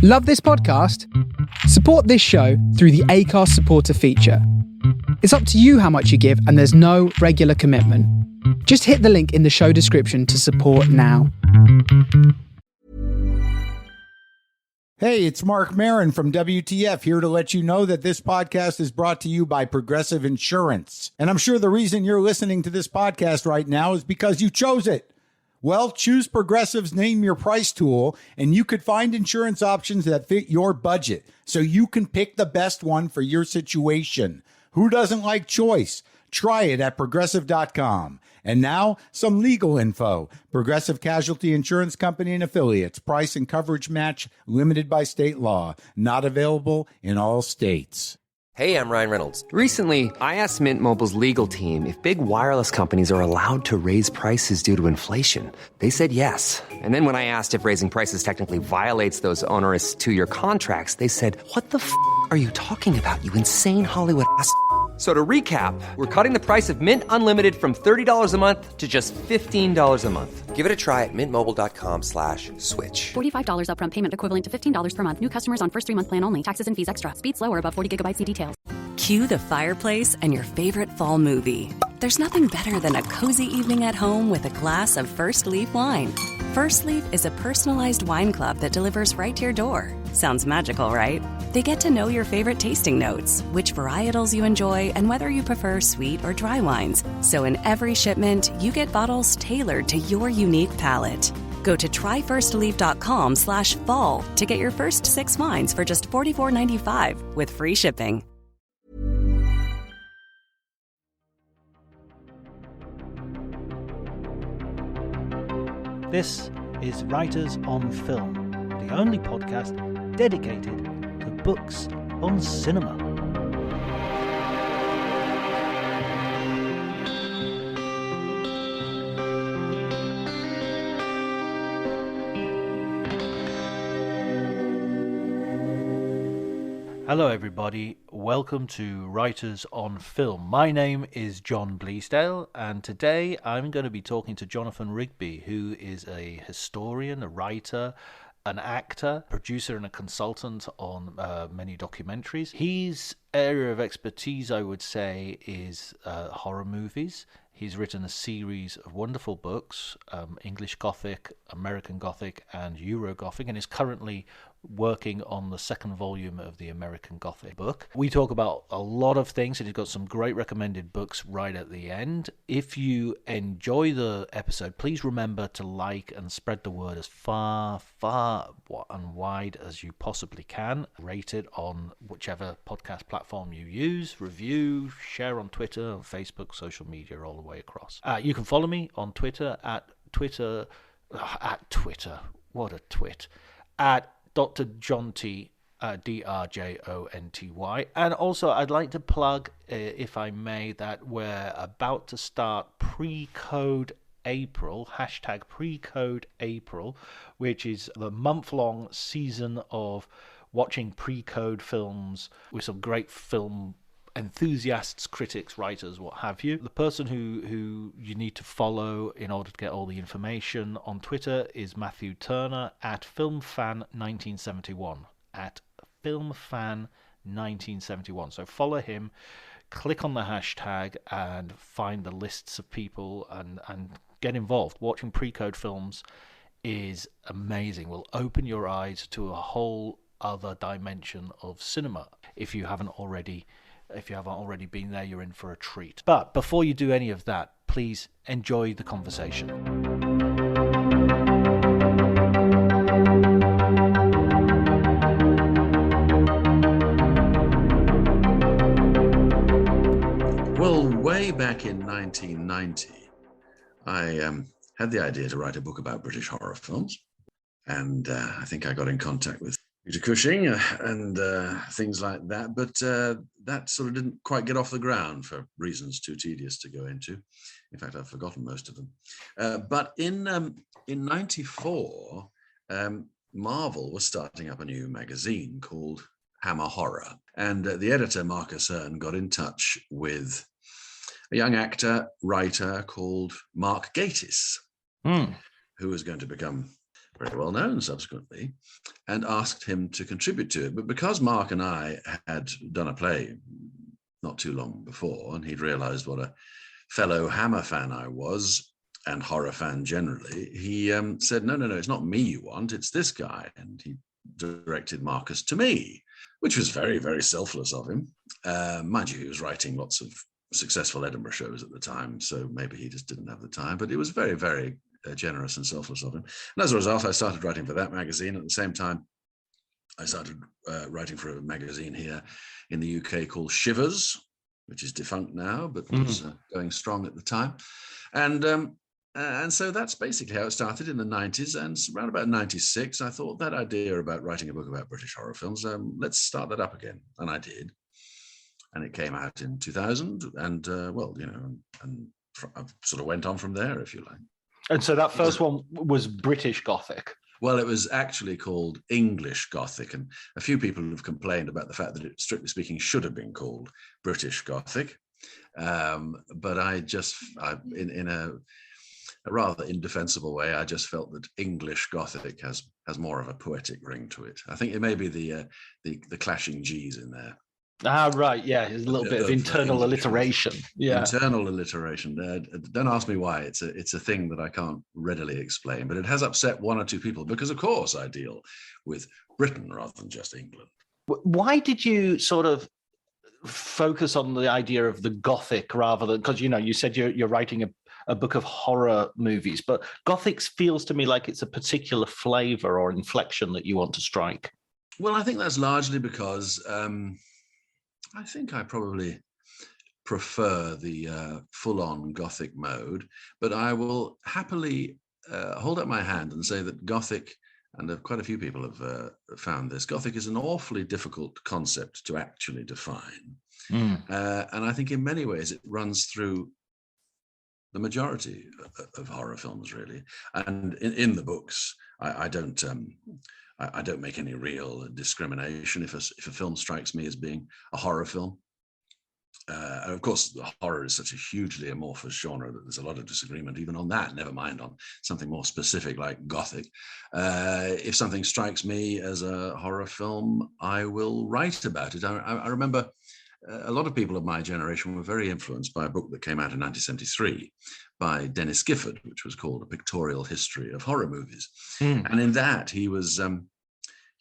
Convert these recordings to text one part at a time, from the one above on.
Love this podcast? Support this show through the Acast supporter feature. It's up to you how much you give, and there's no regular commitment. Just hit the link in the show description to support now. Hey, it's Mark Maron from WTF, here to let you know that this podcast is brought to you by Progressive Insurance. And I'm sure the reason you're listening to this podcast right now is because you chose it. Well, choose Progressive's Name Your Price tool, and you could find insurance options that fit your budget, so you can pick the best one for your situation. Who doesn't like choice? Try it at Progressive.com. And now, some legal info. Progressive Casualty Insurance Company and Affiliates. Price and coverage match limited by state law. Not available in all states. Hey, I'm Ryan Reynolds. Recently, I asked Mint Mobile's legal team if big wireless companies are allowed to raise prices due to inflation. They said yes. And then when I asked if raising prices technically violates those onerous two-year contracts, they said, "What the f*** are you talking about, you insane Hollywood ass?" So to recap, we're cutting the price of Mint Unlimited from $30 a month to just $15 a month. Give it a try at mintmobile.com/switch. $45 upfront payment equivalent to $15 per month. New customers on first 3-month plan only. Taxes and fees extra. Speed slower above 40 gigabytes per details. Cue the fireplace and your favorite fall movie. There's nothing better than a cozy evening at home with a glass of First Leaf wine. First Leaf is a personalized wine club that delivers right to your door. Sounds magical, right? They get to know your favorite tasting notes, which varietals you enjoy, and whether you prefer sweet or dry wines. So in every shipment, you get bottles tailored to your unique palate. Go to tryfirstleaf.com/fall to get your first 6 wines for just $44.95 with free shipping. This is Writers on Film, the only podcast dedicated to books on cinema. Hello everybody, welcome to Writers on Film. My name is John Bleasdale, and today I'm going to be talking to Jonathan Rigby, who is a historian, a writer, an actor, producer and a consultant on many documentaries. His area of expertise, I would say, is horror movies. He's written a series of wonderful books, English Gothic, American Gothic and Euro Gothic, and is currently working on the second volume of the American Gothic book. We talk about a lot of things, and he's got some great recommended books right at the end. If you enjoy the episode, please remember to like and spread the word as far and wide as you possibly can. Rate it on whichever podcast platform you use, review, share on Twitter, on Facebook, social media, all the way across. You can follow me on Twitter at what a twit, at Dr. Jonty, DRJONTY. And also, I'd like to plug, if I may, that we're about to start Pre-Code April, hashtag Pre-Code April, which is the month-long season of watching pre-code films with some great film enthusiasts, critics, writers, what have you. The person who you need to follow in order to get all the information on Twitter is Matthew Turner at FilmFan1971. At FilmFan1971. So follow him, click on the hashtag and find the lists of people and get involved. Watching pre-code films is amazing. Will open your eyes to a whole other dimension of cinema. If you haven't already been there, you're in for a treat. But before you do any of that, please enjoy the conversation. Well, way back in 1990, I had the idea to write a book about British horror films. And I think I got in contact with Peter Cushing and things like that. But that sort of didn't quite get off the ground for reasons too tedious to go into. In fact, I've forgotten most of them. But in 94, Marvel was starting up a new magazine called Hammer Horror. And the editor, Marcus Earn, got in touch with a young actor, writer called Mark Gatiss, who was going to become very well known subsequently, and asked him to contribute to it. But because Mark and I had done a play not too long before, and he'd realized what a fellow Hammer fan I was, and horror fan generally, he said, no, it's not me you want, it's this guy. And he directed Marcus to me, which was very, very selfless of him. Mind you, he was writing lots of successful Edinburgh shows at the time, so maybe he just didn't have the time, but it was very, very generous and selfless of him. And as a result, I started writing for that magazine. At the same time, I started writing for a magazine here in the UK called Shivers, which is defunct now, but was going strong at the time. And so that's basically how it started in the 90s. And around about 96, I thought that idea about writing a book about British horror films, let's start that up again. And I did. And it came out in 2000. And, and I sort of went on from there, if you like. And so that first one was British Gothic. Well, it was actually called English Gothic, and a few people have complained about the fact that it, strictly speaking, should have been called British Gothic. But in a rather indefensible way, I just felt that English Gothic has more of a poetic ring to it. I think it may be the clashing G's in there. Ah, right, yeah, there's a little bit of internal alliteration. Yeah, internal alliteration. Don't ask me why. It's a thing that I can't readily explain, but it has upset one or two people because, of course, I deal with Britain rather than just England. Why did you sort of focus on the idea of the Gothic rather than, because you said you're writing a book of horror movies, but Gothic feels to me like it's a particular flavor or inflection that you want to strike? Well, I think that's largely because I think I probably prefer the full-on Gothic mode, but I will happily hold up my hand and say that Gothic, and quite a few people have found this, Gothic is an awfully difficult concept to actually define. And I think in many ways it runs through the majority of horror films, really. And in the books, I don't make any real discrimination if a film strikes me as being a horror film. And of course, horror is such a hugely amorphous genre that there's a lot of disagreement even on that, never mind on something more specific like Gothic. If something strikes me as a horror film, I will write about it. I remember a lot of people of my generation were very influenced by a book that came out in 1973 by Dennis Gifford, which was called A Pictorial History of Horror Movies. And in that, he was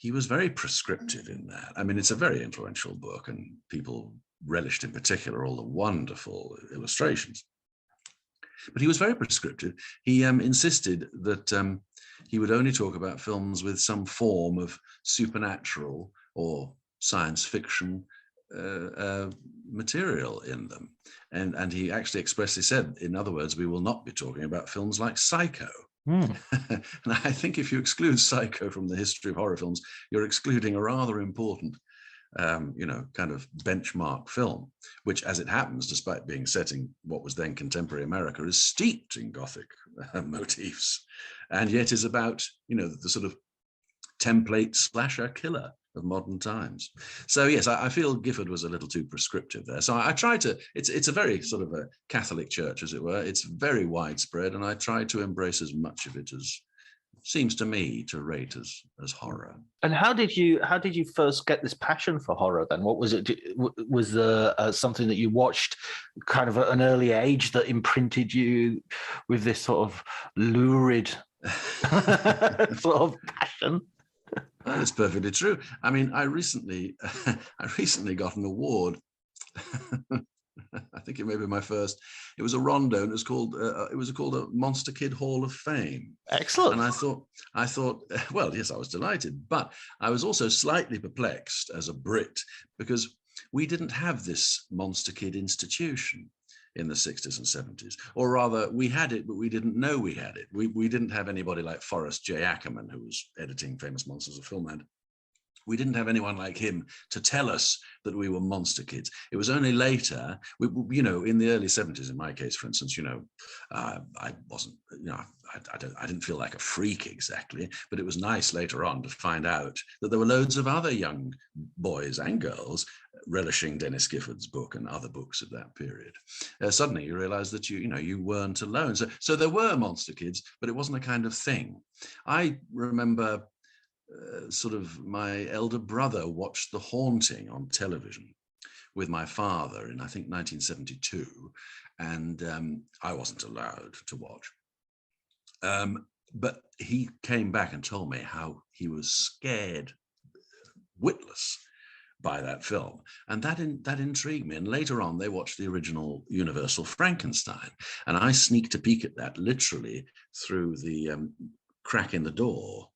very prescriptive in that. I mean, it's a very influential book, and people relished in particular all the wonderful illustrations. But he was very prescriptive. He insisted that he would only talk about films with some form of supernatural or science fiction material in them. And he actually expressly said, in other words, we will not be talking about films like Psycho. And I think if you exclude Psycho from the history of horror films, you're excluding a rather important kind of benchmark film, which, as it happens, despite being set in what was then contemporary America, is steeped in Gothic motifs, and yet is about, the sort of template slasher killer of modern times. So yes, I feel Gifford was a little too prescriptive there. So I try to, it's a very sort of a Catholic church, as it were. It's very widespread, and I try to embrace as much of it as seems to me to rate as horror. And how did you first get this passion for horror then? What was it? Was there something that you watched kind of at an early age that imprinted you with this sort of lurid sort of passion? That's perfectly true. I mean, I recently got an award. I think it may be my first. It was a rondo, and it was called a Monster Kid Hall of Fame. Excellent. And I thought, well, yes, I was delighted, but I was also slightly perplexed as a Brit because we didn't have this Monster Kid institution in the 60s and 70s, or rather we had it, but we didn't know we had it. We didn't have anybody like Forrest J. Ackerman, who was editing Famous Monsters of Filmland. We didn't have anyone like him to tell us that we were monster kids. It was only later, in the early 70s, in my case, for instance, I wasn't, I didn't feel like a freak exactly, but it was nice later on to find out that there were loads of other young boys and girls relishing Dennis Gifford's book and other books of that period, suddenly you realize that you weren't alone. So there were monster kids, but it wasn't a kind of thing. I remember sort of my elder brother watched The Haunting on television with my father in, I think, 1972, and I wasn't allowed to watch. But he came back and told me how he was scared witless by that film, and that intrigued me. And later on, they watched the original Universal Frankenstein, and I sneaked a peek at that literally through the crack in the door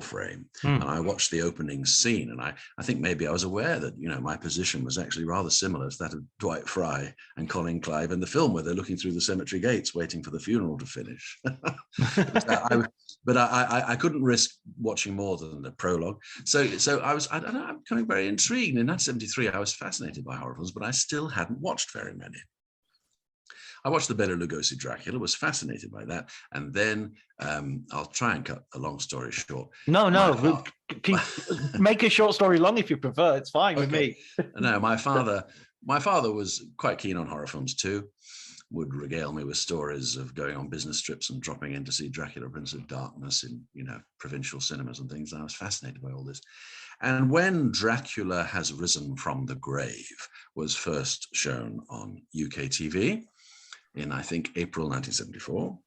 frame, and I watched the opening scene, and I think maybe I was aware that my position was actually rather similar to that of Dwight Fry and Colin Clive in the film, where they're looking through the cemetery gates waiting for the funeral to finish. But I couldn't risk watching more than the prologue. So I'm becoming very intrigued. In 1973, I was fascinated by horror films, but I still hadn't watched very many. I watched the Bela Lugosi Dracula, was fascinated by that. And then I'll try and cut a long story short. No, make a short story long if you prefer. It's fine with me. No, my father was quite keen on horror films too, would regale me with stories of going on business trips and dropping in to see Dracula, Prince of Darkness in, provincial cinemas and things. And I was fascinated by all this. And when Dracula Has Risen from the Grave was first shown on UK TV, in, I think, April 1974.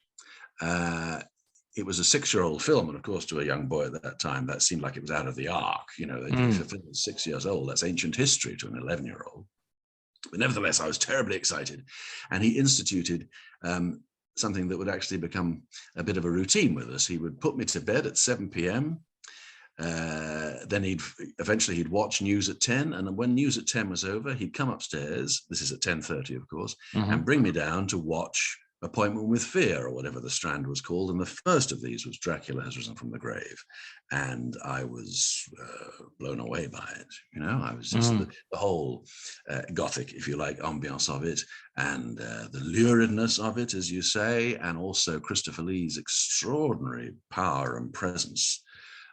It was a 6-year-old film, and of course, to a young boy at that time, that seemed like it was out of the ark. If a film was 6 years old, that's ancient history to an 11-year-old. But nevertheless, I was terribly excited. And he instituted something that would actually become a bit of a routine with us. He would put me to bed at 7 p.m., then he'd watch news at 10, and when news at 10 was over, he'd come upstairs, this is at 10:30 of course, and bring me down to watch Appointment with Fear, or whatever the strand was called, and the first of these was Dracula Has Risen from the Grave, and I was blown away by it. I was just the whole Gothic, if you like, ambiance of it, and the luridness of it, as you say, and also Christopher Lee's extraordinary power and presence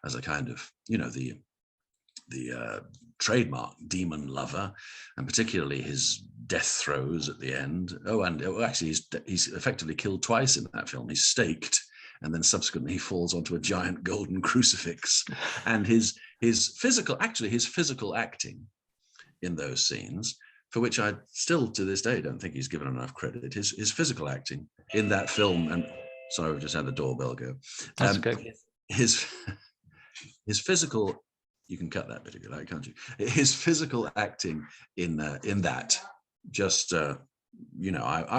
as a kind of, the trademark demon lover, and particularly his death throes at the end. Actually, he's effectively killed twice in that film. He's staked, and then subsequently he falls onto a giant golden crucifix. And his physical acting in those scenes, for which I still to this day don't think he's given enough credit. His physical acting in that film, and sorry, we've just had the doorbell go. That's okay. His physical, you can cut that bit if you like, can't you? His physical acting in that, just, I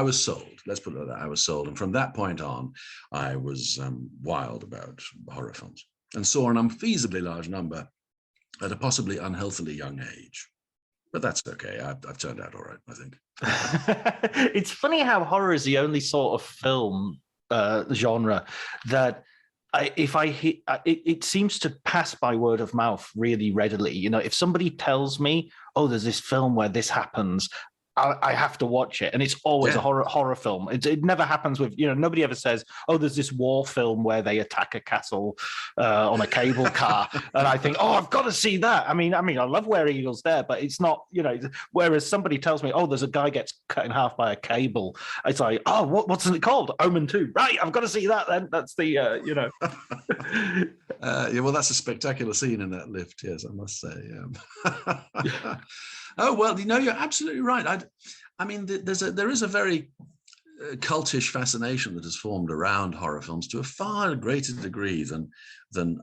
was sold. Let's put it like that. I was sold. And from that point on, I was wild about horror films and saw an unfeasibly large number at a possibly unhealthily young age. But that's okay. I've turned out all right, I think. It's funny how horror is the only sort of film genre that it seems to pass by word of mouth really readily. If somebody tells me, oh, there's this film where this happens, I have to watch it, and it's always a horror film. It never happens with, nobody ever says, oh, there's this war film where they attack a castle on a cable car, and I think, oh, I've got to see that. I mean, I love Where Eagles Dare, but it's not, whereas somebody tells me, oh, there's a guy gets cut in half by a cable, it's like, oh, what's it called? Omen 2, right? I've got to see that then. That's the, well, that's a spectacular scene in that lift, yes, I must say. Oh, well, you're absolutely right. There is a very cultish fascination that has formed around horror films to a far greater degree than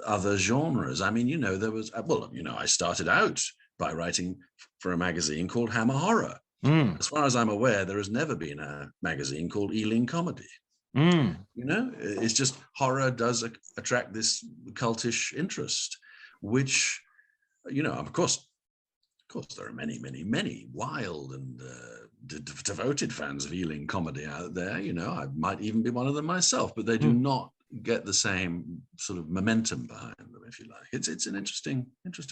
other genres. There was, I started out by writing for a magazine called Hammer Horror. As far as I'm aware, there has never been a magazine called Ealing Comedy. It's just horror does attract this cultish interest, which, of course, there are many, many, many wild and devoted fans of Ealing Comedy out there. I might even be one of them myself, but they do not get the same sort of momentum behind them, if you like. It's an interesting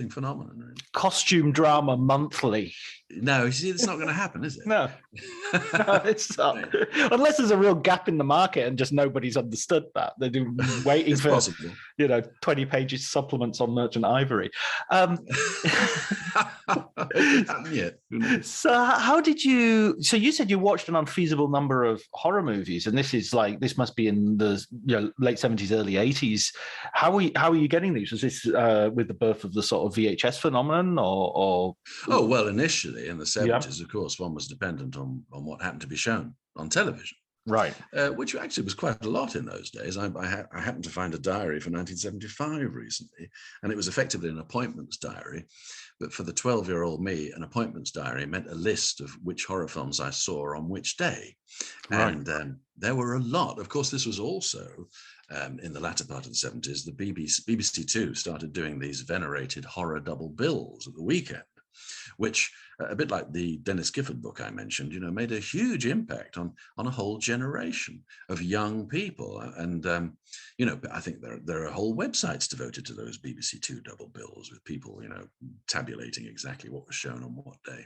phenomenon, really. Costume drama monthly. No, you see, it's not going to happen, is it? No, no, it's not. Unless there's a real gap in the market and just nobody's understood that. They're waiting It's for possible. 20 pages supplements on Merchant Ivory. Yet. So how did you? So you said you watched an unfeasible number of horror movies, and this must be in the late 70s, early 80s. How are you getting these? Was this with the birth of the sort of VHS phenomenon, or? Oh well, initially in the 70s, of course, one was dependent on what happened to be shown on television. Right. Which actually was quite a lot in those days. I happened to find a diary from 1975 recently, and it was effectively an appointments diary. But for the 12-year-old me, an appointments diary meant a list of which horror films I saw on which day. Right. And there were a lot. Of course, this was also in the latter part of the 70s. The BBC Two started doing these venerated horror double bills at the weekend, which, a bit like the Dennis Gifford book I mentioned, made a huge impact on a whole generation of young people. And, I think there are whole websites devoted to those BBC Two double bills with people, tabulating exactly what was shown on what day.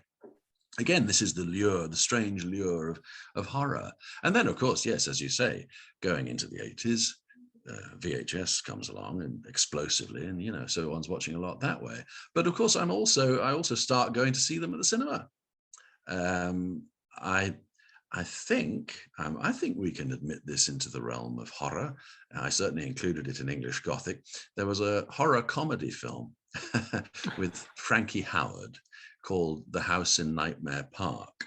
Again, this is the strange lure of horror. And then, of course, yes, as you say, going into the 80s, VHS comes along and explosively, and so one's watching a lot that way. But of course, I also start going to see them at the cinema. I think we can admit this into the realm of horror. I certainly included it in English Gothic. There was a horror comedy film with Frankie Howard called The House in Nightmare Park,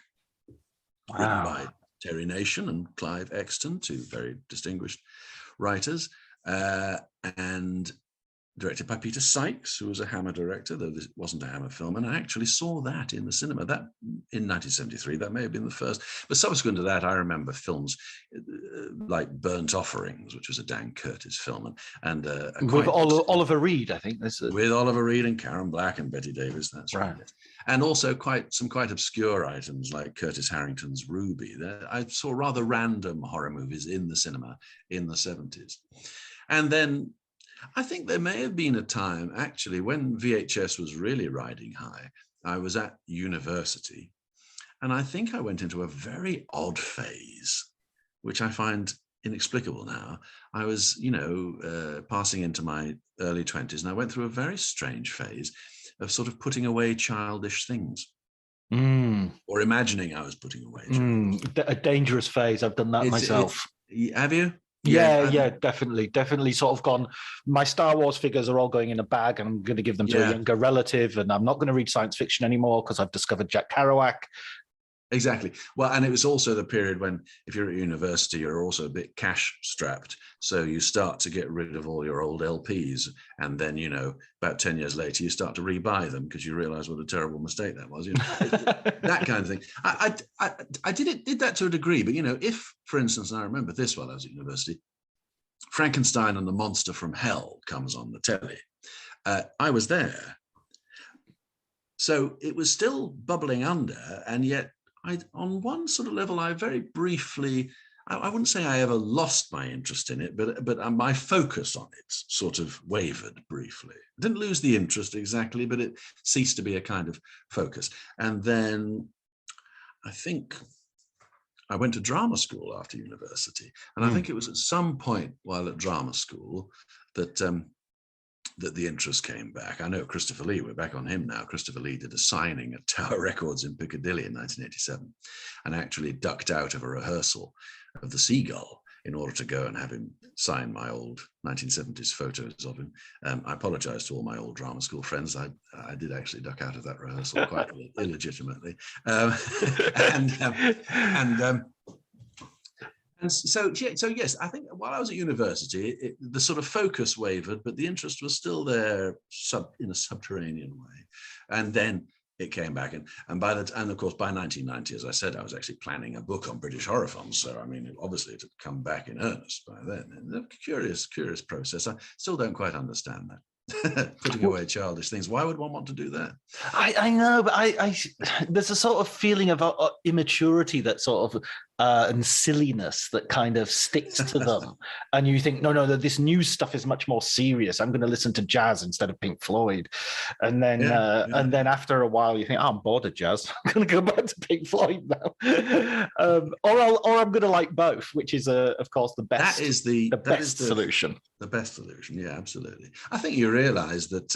written by Terry Nation and Clive Exton, two very distinguished writers, and directed by Peter Sykes, who was a Hammer director, though this wasn't a Hammer film. And I actually saw that in the cinema that in 1973. That may have been the first. But subsequent to that, I remember films like Burnt Offerings, which was a Dan Curtis film, and with Oliver Reed, I think. With Oliver Reed and Karen Black and Betty Davis. That's right. And also some quite obscure items like Curtis Harrington's Ruby. I saw rather random horror movies in the cinema in the 70s. And then I think there may have been a time, actually, when VHS was really riding high. I was at university, and I think I went into a very odd phase, which I find inexplicable now. I was, passing into my early 20s, and I went through a very strange phase of sort of putting away childish things. Or imagining I was putting away. A dangerous phase. I've done that myself. Have you? Yeah, definitely sort of gone, my Star Wars figures are all going in a bag and I'm going to give them to a younger relative, and I'm not going to read science fiction anymore because I've discovered Jack Kerouac. Exactly. Well, and it was also the period when, if you're at university, you're also a bit cash strapped. So you start to get rid of all your old LPs. And then, about 10 years later, you start to rebuy them because you realize what a terrible mistake that was. That kind of thing. I did that to a degree. But, if, for instance, and I remember this while I was at university, Frankenstein and the Monster from Hell comes on the telly. I was there. So it was still bubbling under, and yet on one sort of level, I very briefly, I wouldn't say I ever lost my interest in it, but my focus on it sort of wavered briefly. I didn't lose the interest exactly, but it ceased to be a kind of focus. And then I think I went to drama school after university. And I think it was at some point while at drama school that the interest came back. I know Christopher Lee, we're back on him now. Christopher Lee did a signing at Tower Records in Piccadilly in 1987 and actually ducked out of a rehearsal of The Seagull in order to go and have him sign my old 1970s photos of him. I apologize to all my old drama school friends. I did actually duck out of that rehearsal quite illegitimately. And so yes, I think while I was at university, the sort of focus wavered, but the interest was still there in a subterranean way. And then it came back. And of course, by 1990, as I said, I was actually planning a book on British horror films. So, I mean, obviously it had come back in earnest by then. And a curious process. I still don't quite understand that. putting away childish things. Why would one want to do that? I know, but I there's a sort of feeling of immaturity that sort of and silliness that kind of sticks to them, and you think, no, this new stuff is much more serious. I'm going to listen to jazz instead of Pink Floyd, and then and then after a while you think, oh, I'm bored of jazz. I'm going to go back to Pink Floyd now, or I'm going to like both, which is of course the best. That is the best solution. The best solution, yeah, absolutely. I think you realise that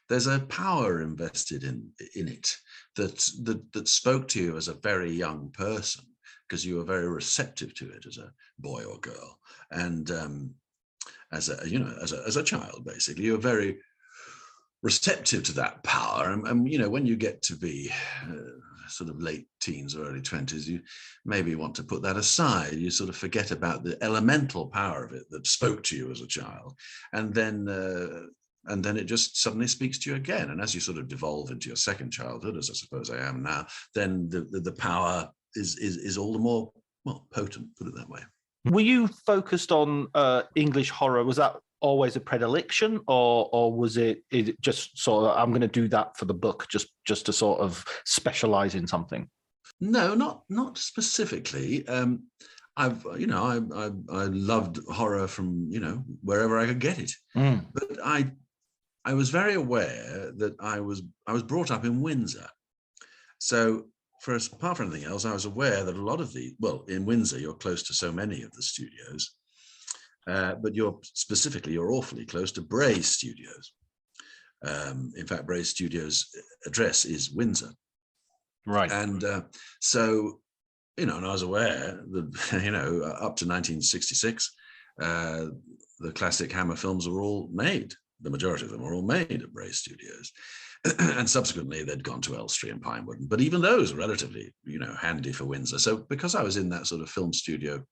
there's a power invested in it that spoke to you as a very young person, because you were very receptive to it as a boy or girl, and as a child, basically, you're very receptive to that power. And when you get to be sort of late teens or early 20s, you maybe want to put that aside. You sort of forget about the elemental power of it that spoke to you as a child, and then it just suddenly speaks to you again. And as you sort of devolve into your second childhood, as I suppose I am now, then the power is all the more, well, potent, put it that way. Were you focused on English horror? Was that always a predilection, or was it just sort of, I'm going to do that for the book, just to sort of specialize in something? No, not specifically. I loved horror from wherever I could get it, but I was very aware that I was brought up in Windsor, so apart from anything else, I was aware that a lot of in Windsor you're close to so many of the studios. But you're awfully close to Bray Studios. In fact, Bray Studios' address is Windsor. Right. And so, and I was aware that, up to 1966, the classic Hammer films were all made. The majority of them were all made at Bray Studios. And subsequently, they'd gone to Elstree and Pinewood. But even those were relatively, handy for Windsor. So because I was in that sort of film studio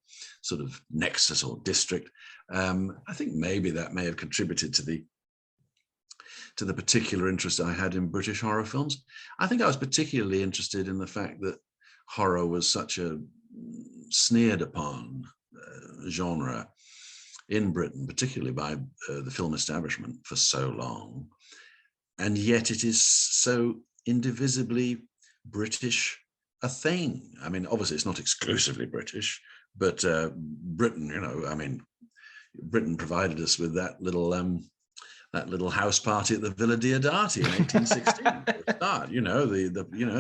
sort of nexus or district, I think maybe that may have contributed to the particular interest I had in British horror films. I think I was particularly interested in the fact that horror was such a sneered upon genre in Britain, particularly by the film establishment for so long. And yet it is so indivisibly British a thing. I mean, obviously it's not exclusively British, but Britain, Britain provided us with that little house party at the Villa Diodati in 1816.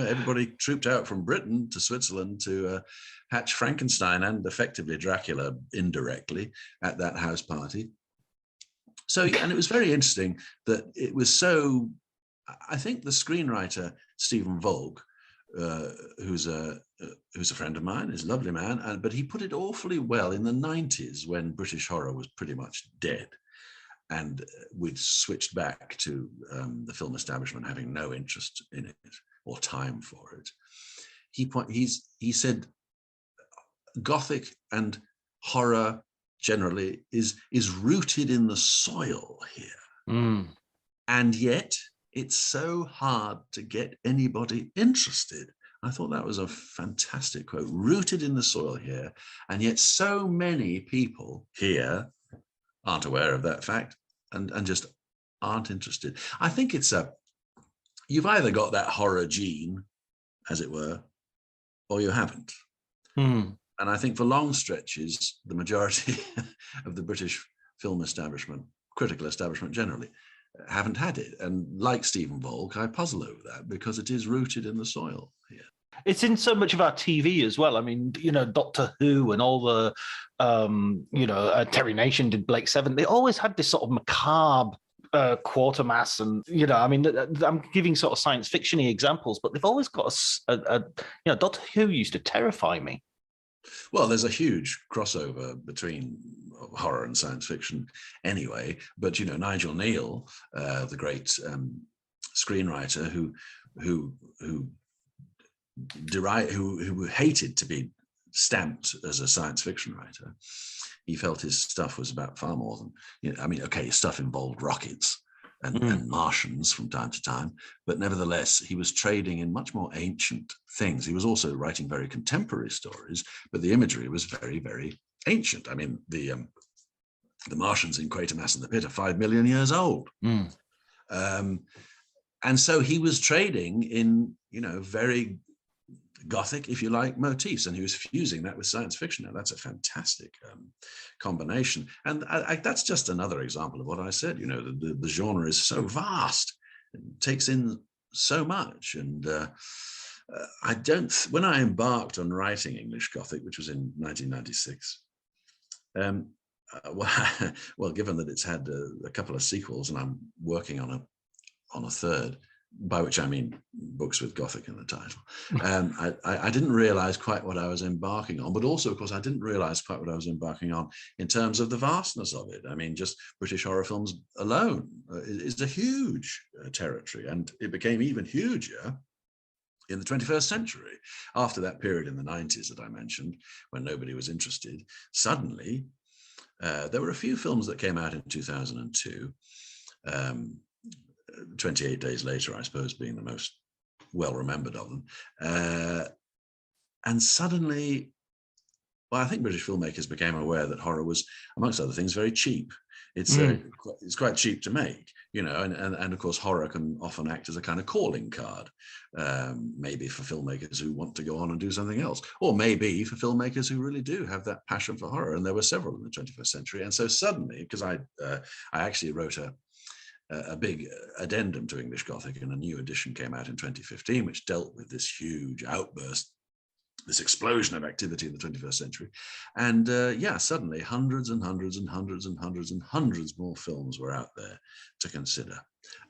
Everybody trooped out from Britain to Switzerland to hatch Frankenstein and effectively Dracula indirectly at that house party. So, and it was very interesting that it was so, I think the screenwriter, Stephen Volk, who's a friend of mine, is a lovely man, but he put it awfully well in the 90s when British horror was pretty much dead. And we'd switched back to the film establishment having no interest in it or time for it. He said Gothic and horror generally is rooted in the soil here. And yet it's so hard to get anybody interested. I thought that was a fantastic quote. Rooted in the soil here, and yet so many people here aren't aware of that fact and just aren't interested. I think you've either got that horror gene, as it were, or you haven't. And I think for long stretches, the majority of the British film establishment, critical establishment generally, haven't had it. And like Stephen Volk, I puzzle over that because it is rooted in the soil here. It's in so much of our TV as well. I mean, Doctor Who and all the, Terry Nation did Blake Seven. They always had this sort of macabre Quartermass, and I'm giving sort of science fiction-y examples, but they've always got Doctor Who used to terrify me. Well, there's a huge crossover between horror and science fiction anyway, but Nigel Neal, the great screenwriter who hated to be stamped as a science fiction writer, he felt his stuff was about far more than, his stuff involved rockets and Martians from time to time, but nevertheless, he was trading in much more ancient things. He was also writing very contemporary stories, but the imagery was very, very ancient. I mean, the the Martians in Quatermass and the Pit are 5 million years old. And so he was trading in, very Gothic, if you like, motifs, and he was fusing that with science fiction. Now, that's a fantastic combination. And that's just another example of what I said. The genre is so vast, it takes in so much. And when I embarked on writing English Gothic, which was in 1996, well, given that it's had a couple of sequels, and I'm working on a third, by which I mean books with Gothic in the title, I didn't realize quite what I was embarking on. But also, of course, I didn't realize quite what I was embarking on in terms of the vastness of it. I mean, just British horror films alone is a huge territory, and it became even huger in the 21st century. After that period in the 90s that I mentioned, when nobody was interested, suddenly there were a few films that came out in 2002. 28 Days Later, I suppose, being the most well-remembered of them. And suddenly, I think British filmmakers became aware that horror was, amongst other things, very cheap. It's quite cheap to make, and of course, horror can often act as a kind of calling card, maybe for filmmakers who want to go on and do something else, or maybe for filmmakers who really do have that passion for horror. And there were several in the 21st century. And so suddenly, because I actually wrote a big addendum to English Gothic, and a new edition came out in 2015, which dealt with this huge outburst, this explosion of activity in the 21st century. And suddenly hundreds and hundreds and hundreds and hundreds and hundreds more films were out there to consider.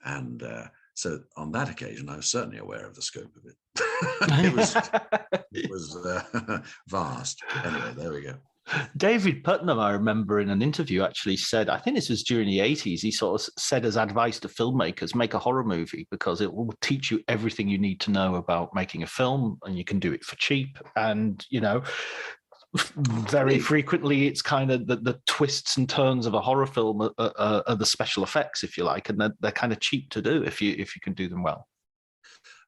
And so on that occasion, I was certainly aware of the scope of it. it was vast. Anyway, there we go. David Putnam, I remember in an interview, actually said, I think this was during the 80s, he sort of said as advice to filmmakers, make a horror movie because it will teach you everything you need to know about making a film, and you can do it for cheap. And, very frequently it's kind of the twists and turns of a horror film are the special effects, if you like, and they're kind of cheap to do if you can do them well.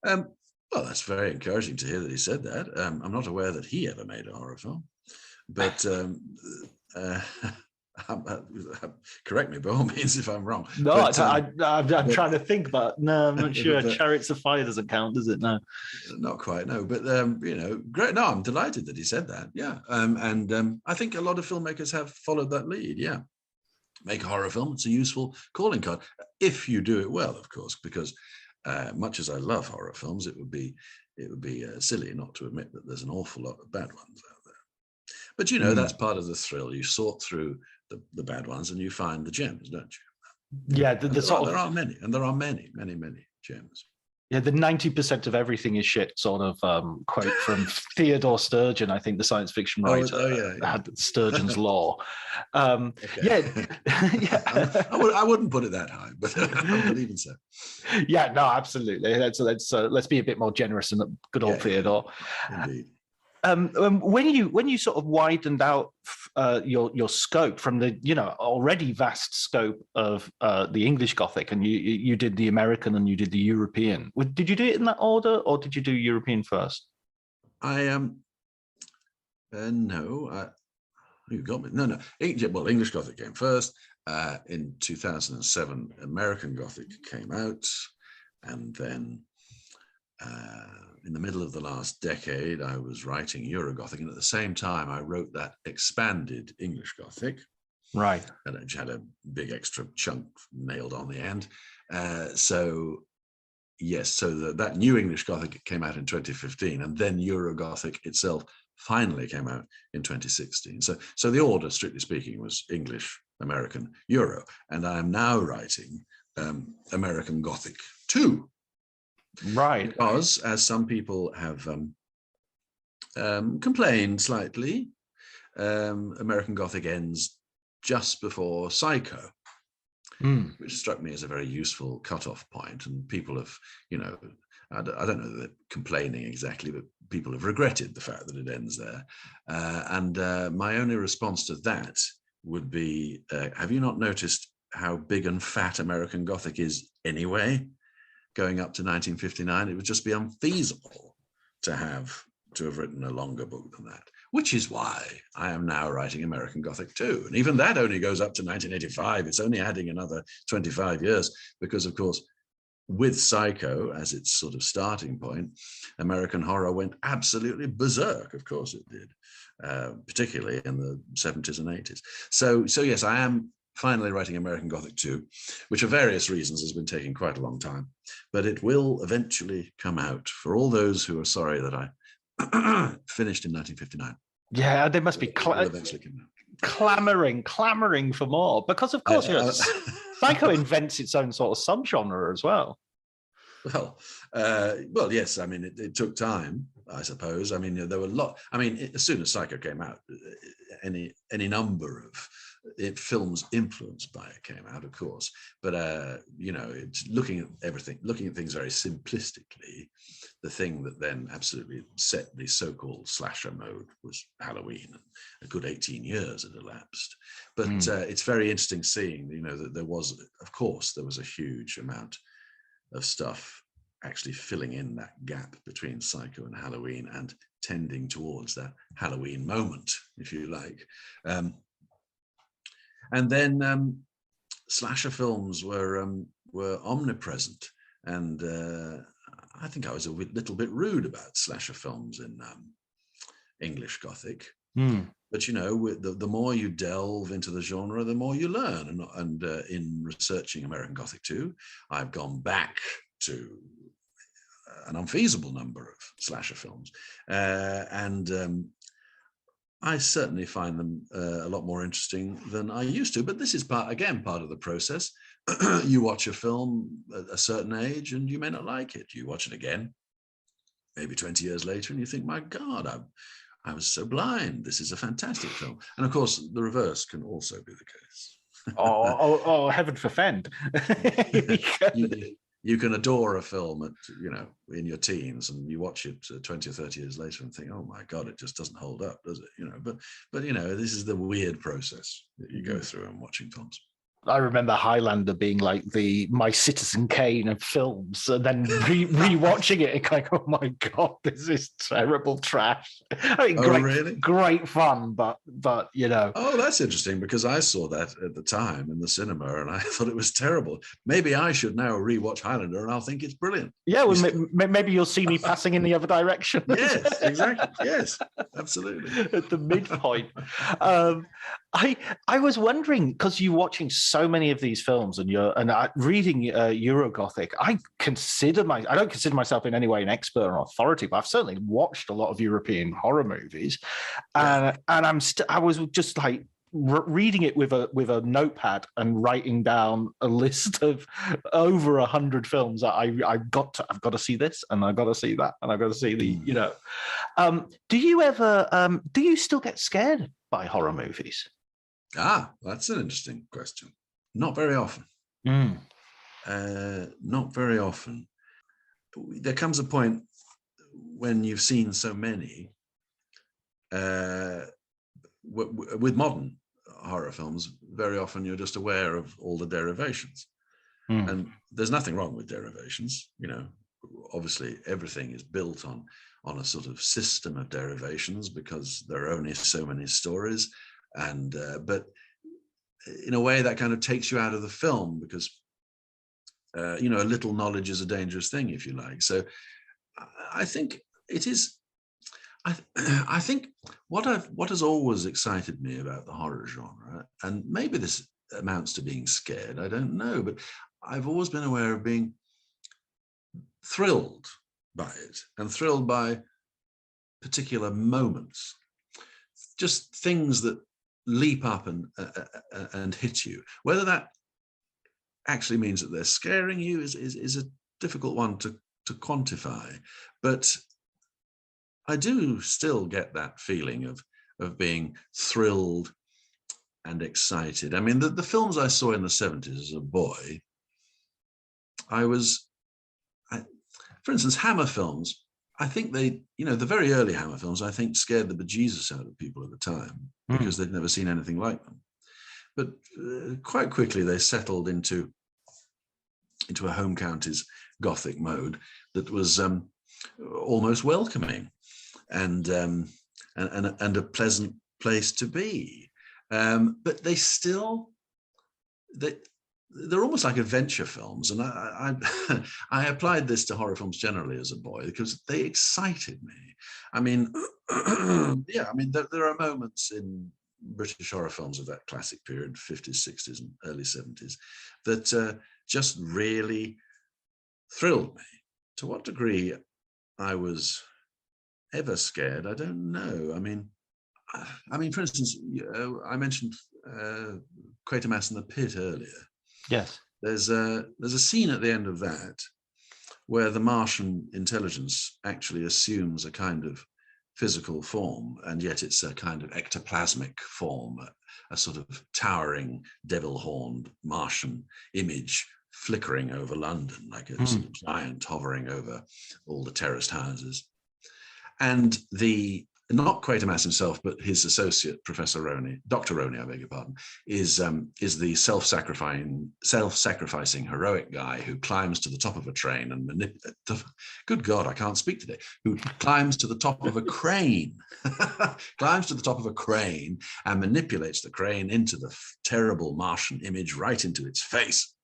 Well, that's very encouraging to hear that he said that. I'm not aware that he ever made a horror film. But correct me by all means if I'm wrong. No, but, I'm trying to think, but no, I'm not sure. Chariots of Fire doesn't count, does it? No, not quite. No, but great. No, I'm delighted that he said that. Yeah, and I think a lot of filmmakers have followed that lead. Yeah, make a horror film. It's a useful calling card if you do it well, of course. Because much as I love horror films, it would be silly not to admit that there's an awful lot of bad ones out there. But that's part of the thrill. You sort through the bad ones and you find the gems, don't you? Yeah, there are many, and there are many, many, many gems. Yeah, the 90% of everything is shit sort of quote from Theodore Sturgeon, I think the science fiction writer had Sturgeon's law. Okay. Yeah. I wouldn't put it that high, but even so. Yeah, no, absolutely. Let's be a bit more generous than good old Theodore. Indeed. When you sort of widened out your scope from the already vast scope of the English Gothic, and you did the American and you did the European, did you do it in that order, or did you do European first? No, you got me. No. Well, English Gothic came first. In 2007, American Gothic came out, and then in the middle of the last decade, I was writing Euro-Gothic, and at the same time, I wrote that expanded English Gothic. Right. And it had a big extra chunk nailed on the end. So that new English Gothic came out in 2015, and then Euro-Gothic itself finally came out in 2016. So the order, strictly speaking, was English, American, Euro. And I'm now writing American Gothic 2. Right. Because, as some people have complained slightly, American Gothic ends just before Psycho, which struck me as a very useful cutoff point. And people have, I don't know that they're complaining exactly, but people have regretted the fact that it ends there. And my only response to that would be, have you not noticed how big and fat American Gothic is anyway? Going up to 1959, it would just be unfeasible to have written a longer book than that. which is why I am now writing American Gothic 2. And even that only goes up to 1985. It's only adding another 25 years because, of course, with Psycho as its sort of starting point, American horror went absolutely berserk. Of course it did, particularly in the 70s and 80s. So yes, I am finally writing American Gothic 2, which for various reasons has been taking quite a long time, but it will eventually come out for all those who are sorry that I finished in 1959. Yeah, they must be clamoring for more because, of course, Psycho invents its own sort of subgenre as well. Well, yes. I mean, it took time, I suppose. I mean, there were a lot. I mean, as soon as Psycho came out, any number of films influenced by it came out, of course. But it's looking at things very simplistically. The thing that then absolutely set the so-called slasher mode was Halloween, and a good 18 years had elapsed. But it's very interesting seeing, that there was a huge amount of stuff actually filling in that gap between Psycho and Halloween and tending towards that Halloween moment, if you like. And then slasher films were omnipresent, and I think I was a little bit rude about slasher films in English Gothic. But the more you delve into the genre, the more you learn. And in researching American Gothic 2, I've gone back to an unfeasible number of slasher films, and I certainly find them a lot more interesting than I used to. But this is part of the process. You watch a film at a certain age, and you may not like it. You watch it again, maybe 20 years later, and you think, "My God, I was so blind. This is a fantastic film." And of course, the reverse can also be the case. oh, heaven forfend. You can adore a film in your teens, and you watch it 20 or 30 years later and think, "Oh my God, it just doesn't hold up, does it?" But this is the weird process that you go through in watching films. I remember Highlander being like my Citizen Kane of films, and then rewatching it and going, "Oh my God, this is terrible trash." I mean, great fun, but Oh, that's interesting, because I saw that at the time in the cinema, and I thought it was terrible. Maybe I should now rewatch Highlander, and I'll think it's brilliant. Yeah, well, maybe you'll see me passing in the other direction. Yes, exactly. Yes, absolutely. At the midpoint. I was wondering, because you're watching so many of these films and reading Eurogothic, I don't consider myself in any way an expert or authority, but I've certainly watched a lot of European horror movies, and I was just like reading it with a notepad and writing down a list of over 100 films that I've got to see this, and I've got to see that, and I've got to see the do you still get scared by horror movies? That's an interesting question. Not very often. Not very often. There comes a point when you've seen so many with modern horror films. Very often you're just aware of all the derivations, and there's nothing wrong with derivations. Obviously everything is built on a sort of system of derivations, because there are only so many stories. And but in a way that kind of takes you out of the film, because a little knowledge is a dangerous thing, if you like. So I think it is. I think what has always excited me about the horror genre, and maybe this amounts to being scared, I don't know, but I've always been aware of being thrilled by it, and thrilled by particular moments, just things that leap up and hit you. Whether that actually means that they're scaring you is a difficult one to quantify, but I do still get that feeling of being thrilled and excited. I mean, the films I saw in the 70s as a boy, for instance, Hammer films, I think the very early Hammer films, I think, scared the bejesus out of people at the time, because they'd never seen anything like them. But quite quickly they settled into a home counties Gothic mode that was almost welcoming. And and a pleasant place to be. But they're almost like adventure films, and I I applied this to horror films generally as a boy because they excited me. I mean, yeah, I mean there are moments in British horror films of that classic period, 50s, 60s, and early 70s, that just really thrilled me. To what degree I was ever scared, I don't know. I mean, for instance, I mentioned Quatermass in the Pit earlier. Yes. There's a scene at the end of that where the Martian intelligence actually assumes a kind of physical form, and yet it's a kind of ectoplasmic form, a sort of towering, devil-horned Martian image flickering over London like a sort of giant hovering over all the terraced houses. And not Quatermass himself, but his associate, Professor Roney, Dr. Roney, I beg your pardon, is the self-sacrificing heroic guy who climbs to the top of a train and good God, I can't speak today. Who climbs to the top of a crane, climbs to the top of a crane and manipulates the crane into the terrible Martian image right into its face,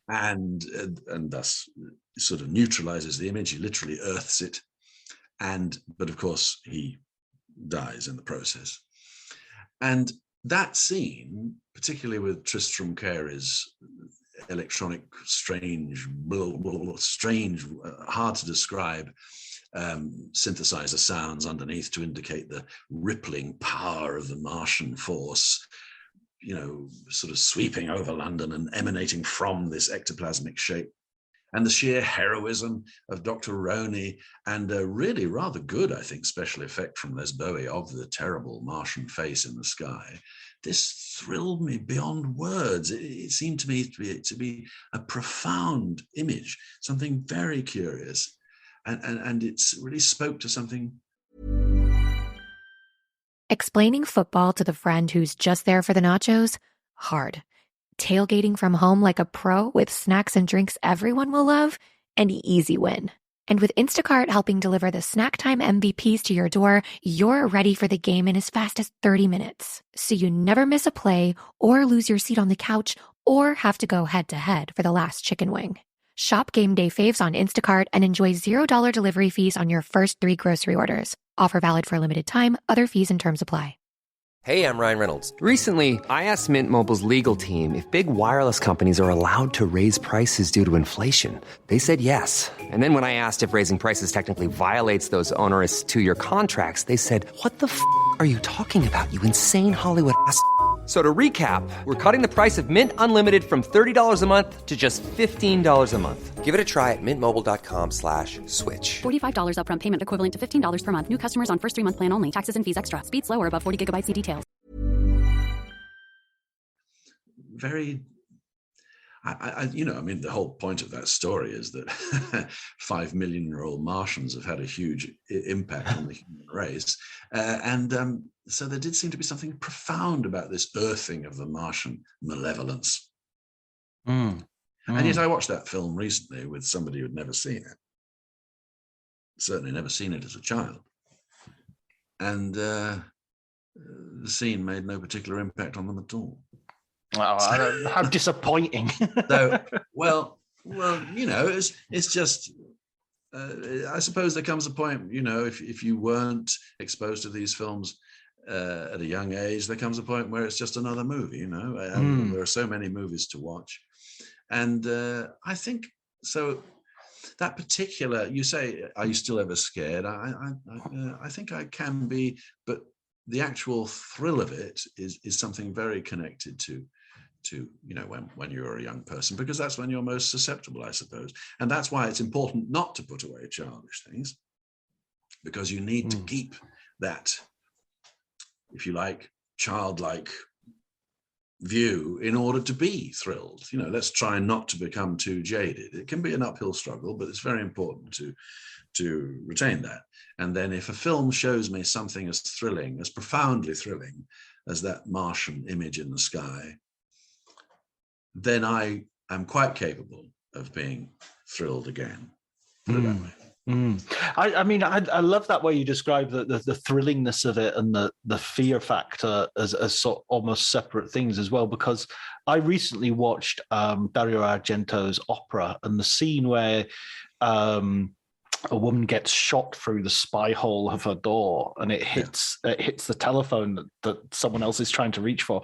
and thus sort of neutralizes the image. He literally earths it, but of course he dies in the process. And that scene, particularly with Tristram Carey's electronic, strange, hard to describe synthesizer sounds underneath to indicate the rippling power of the Martian force, sort of sweeping over London and emanating from this ectoplasmic shape. And the sheer heroism of Dr. Roney, and a really rather good, I think, special effect from Les Bowie of the terrible Martian face in the sky. This thrilled me beyond words. It seemed to me to be a profound image, something very curious, and it really spoke to something. Explaining football to the friend who's just there for the nachos? Hard. Tailgating from home like a pro with snacks and drinks everyone will love? An easy win. And with Instacart helping deliver the snack time MVPs to your door, you're ready for the game in as fast as 30 minutes. So you never miss a play or lose your seat on the couch or have to go head to head for the last chicken wing. Shop game day faves on Instacart and enjoy $0 delivery fees on your first 3 grocery orders. Offer valid for a limited time. Other fees and terms apply. Hey, I'm Ryan Reynolds. Recently, I asked Mint Mobile's legal team if big wireless companies are allowed to raise prices due to inflation. They said yes. And then when I asked if raising prices technically violates those onerous 2-year contracts, they said, "What the f*** are you talking about, you insane Hollywood ass?" So to recap, we're cutting the price of Mint Unlimited from $30 a month to just $15 a month. Give it a try at mintmobile.com/switch. $45 upfront payment equivalent to $15 per month. New customers on first 3-month plan only. Taxes and fees extra. Speed slower above 40 gigabytes. See details. Very, the whole point of that story is that 5 million-year-old Martians have had a huge impact on the human race. So there did seem to be something profound about this earthing of the Martian malevolence. And yet I watched that film recently with somebody who'd never seen it. Certainly never seen it as a child. And the scene made no particular impact on them at all. Oh, how disappointing. So, well, it's just, I suppose there comes a point, if you weren't exposed to these films at a young age, there comes a point where it's just another movie, There are so many movies to watch. And I think, so that particular, you say, are you still ever scared? I think I can be, but the actual thrill of it is something very connected to when you're a young person, because that's when you're most susceptible, I suppose. And that's why it's important not to put away childish things, because you need to keep that, if you like, childlike view in order to be thrilled. Let's try not to become too jaded. It can be an uphill struggle, but it's very important to retain that. And then if a film shows me something as thrilling, as profoundly thrilling as that Martian image in the sky, then I am quite capable of being thrilled again. Put it that way. I mean, I love that way you describe the thrillingness of it and the fear factor as sort of almost separate things as well. Because I recently watched Dario Argento's opera, and the scene where a woman gets shot through the spy hole of her door, and it hits the telephone that someone else is trying to reach for.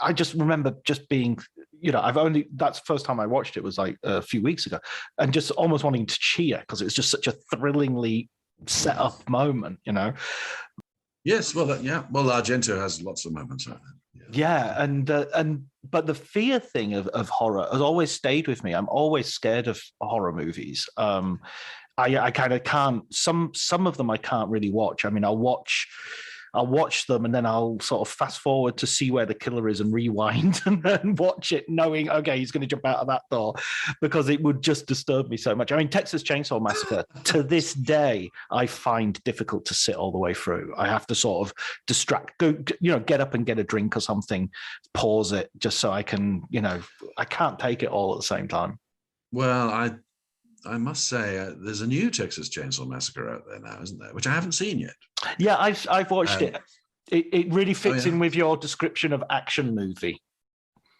I just remember just being, that's the first time I watched it was like a few weeks ago, and just almost wanting to cheer because it was just such a thrillingly set up moment, Yes, well, well, Argento has lots of moments like that. Yeah, but the fear thing of horror has always stayed with me. I'm always scared of horror movies. I kind of can't. Some of them I can't really watch. I mean, I'll watch them and then I'll sort of fast forward to see where the killer is and rewind and then watch it knowing, okay, he's going to jump out of that door, because it would just disturb me so much. I mean, Texas Chainsaw Massacre, to this day, I find difficult to sit all the way through. I have to sort of get up and get a drink or something, pause it just so I can, I can't take it all at the same time. Well, I must say, there's a new Texas Chainsaw Massacre out there now, isn't there? Which I haven't seen yet. Yeah, I've watched it. It really fits in with your description of action movie.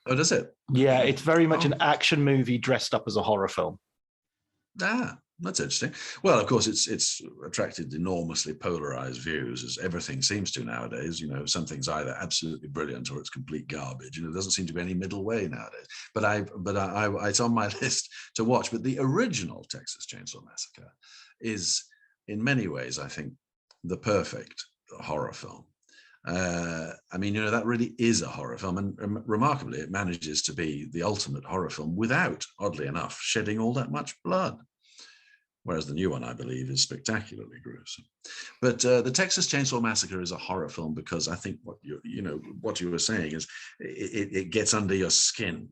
Oh, does it? Yeah, it's very much an action movie dressed up as a horror film. That's interesting. Well, of course, it's attracted enormously polarized views, as everything seems to nowadays. Something's either absolutely brilliant or it's complete garbage. There doesn't seem to be any middle way nowadays. But it's on my list to watch. But the original Texas Chainsaw Massacre is, in many ways, I think, the perfect horror film. I mean, that really is a horror film, and remarkably, it manages to be the ultimate horror film without, oddly enough, shedding all that much blood. Whereas the new one, I believe, is spectacularly gruesome. But the Texas Chainsaw Massacre is a horror film because I think what you were saying is it gets under your skin.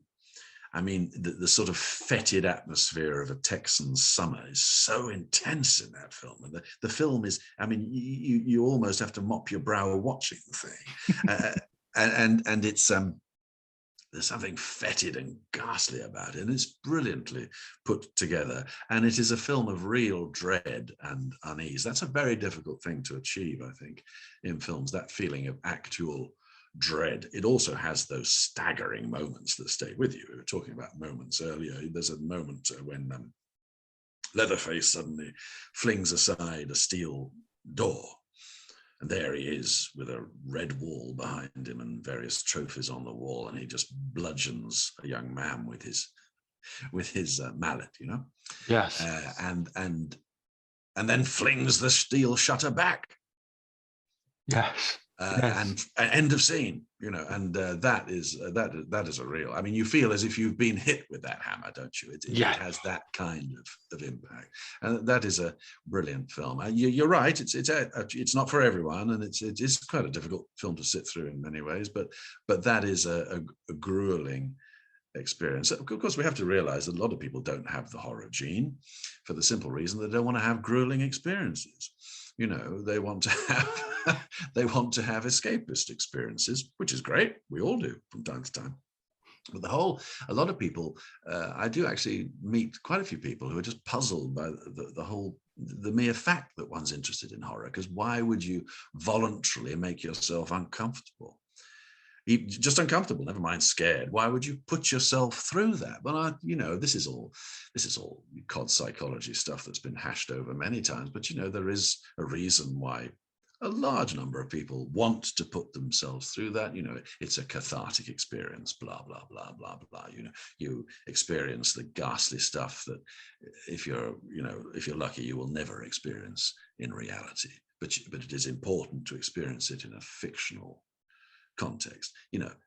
I mean, the sort of fetid atmosphere of a Texan summer is so intense in that film. And the film is, I mean, you almost have to mop your brow watching the thing. And it's there's something fetid and ghastly about it, and it's brilliantly put together. And it is a film of real dread and unease. That's a very difficult thing to achieve, I think, in films, that feeling of actual dread. It also has those staggering moments that stay with you. We were talking about moments earlier. There's a moment when Leatherface suddenly flings aside a steel door, and there he is with a red wall behind him and various trophies on the wall, and he just bludgeons a young man with his mallet, Yes. And then flings the steel shutter back. Yes. And end of scene, and that is a real. I mean, you feel as if you've been hit with that hammer, don't you? It has that kind of impact, and that is a brilliant film. You're right; it's not for everyone, and it is quite a difficult film to sit through in many ways. But that is a grueling experience. Of course, we have to realize that a lot of people don't have the horror gene, for the simple reason they don't want to have grueling experiences. They want to have escapist experiences, which is great. We all do from time to time. But a lot of people, I do actually meet quite a few people who are just puzzled by the mere fact that one's interested in horror. Because why would you voluntarily make yourself uncomfortable? Just uncomfortable, never mind scared. Why would you put yourself through that? Well, this is all cod psychology stuff that's been hashed over many times. But there is a reason why a large number of people want to put themselves through that. It's a cathartic experience. Blah blah blah blah blah. You experience the ghastly stuff that, if you're lucky, you will never experience in reality. But it is important to experience it in a fictional context.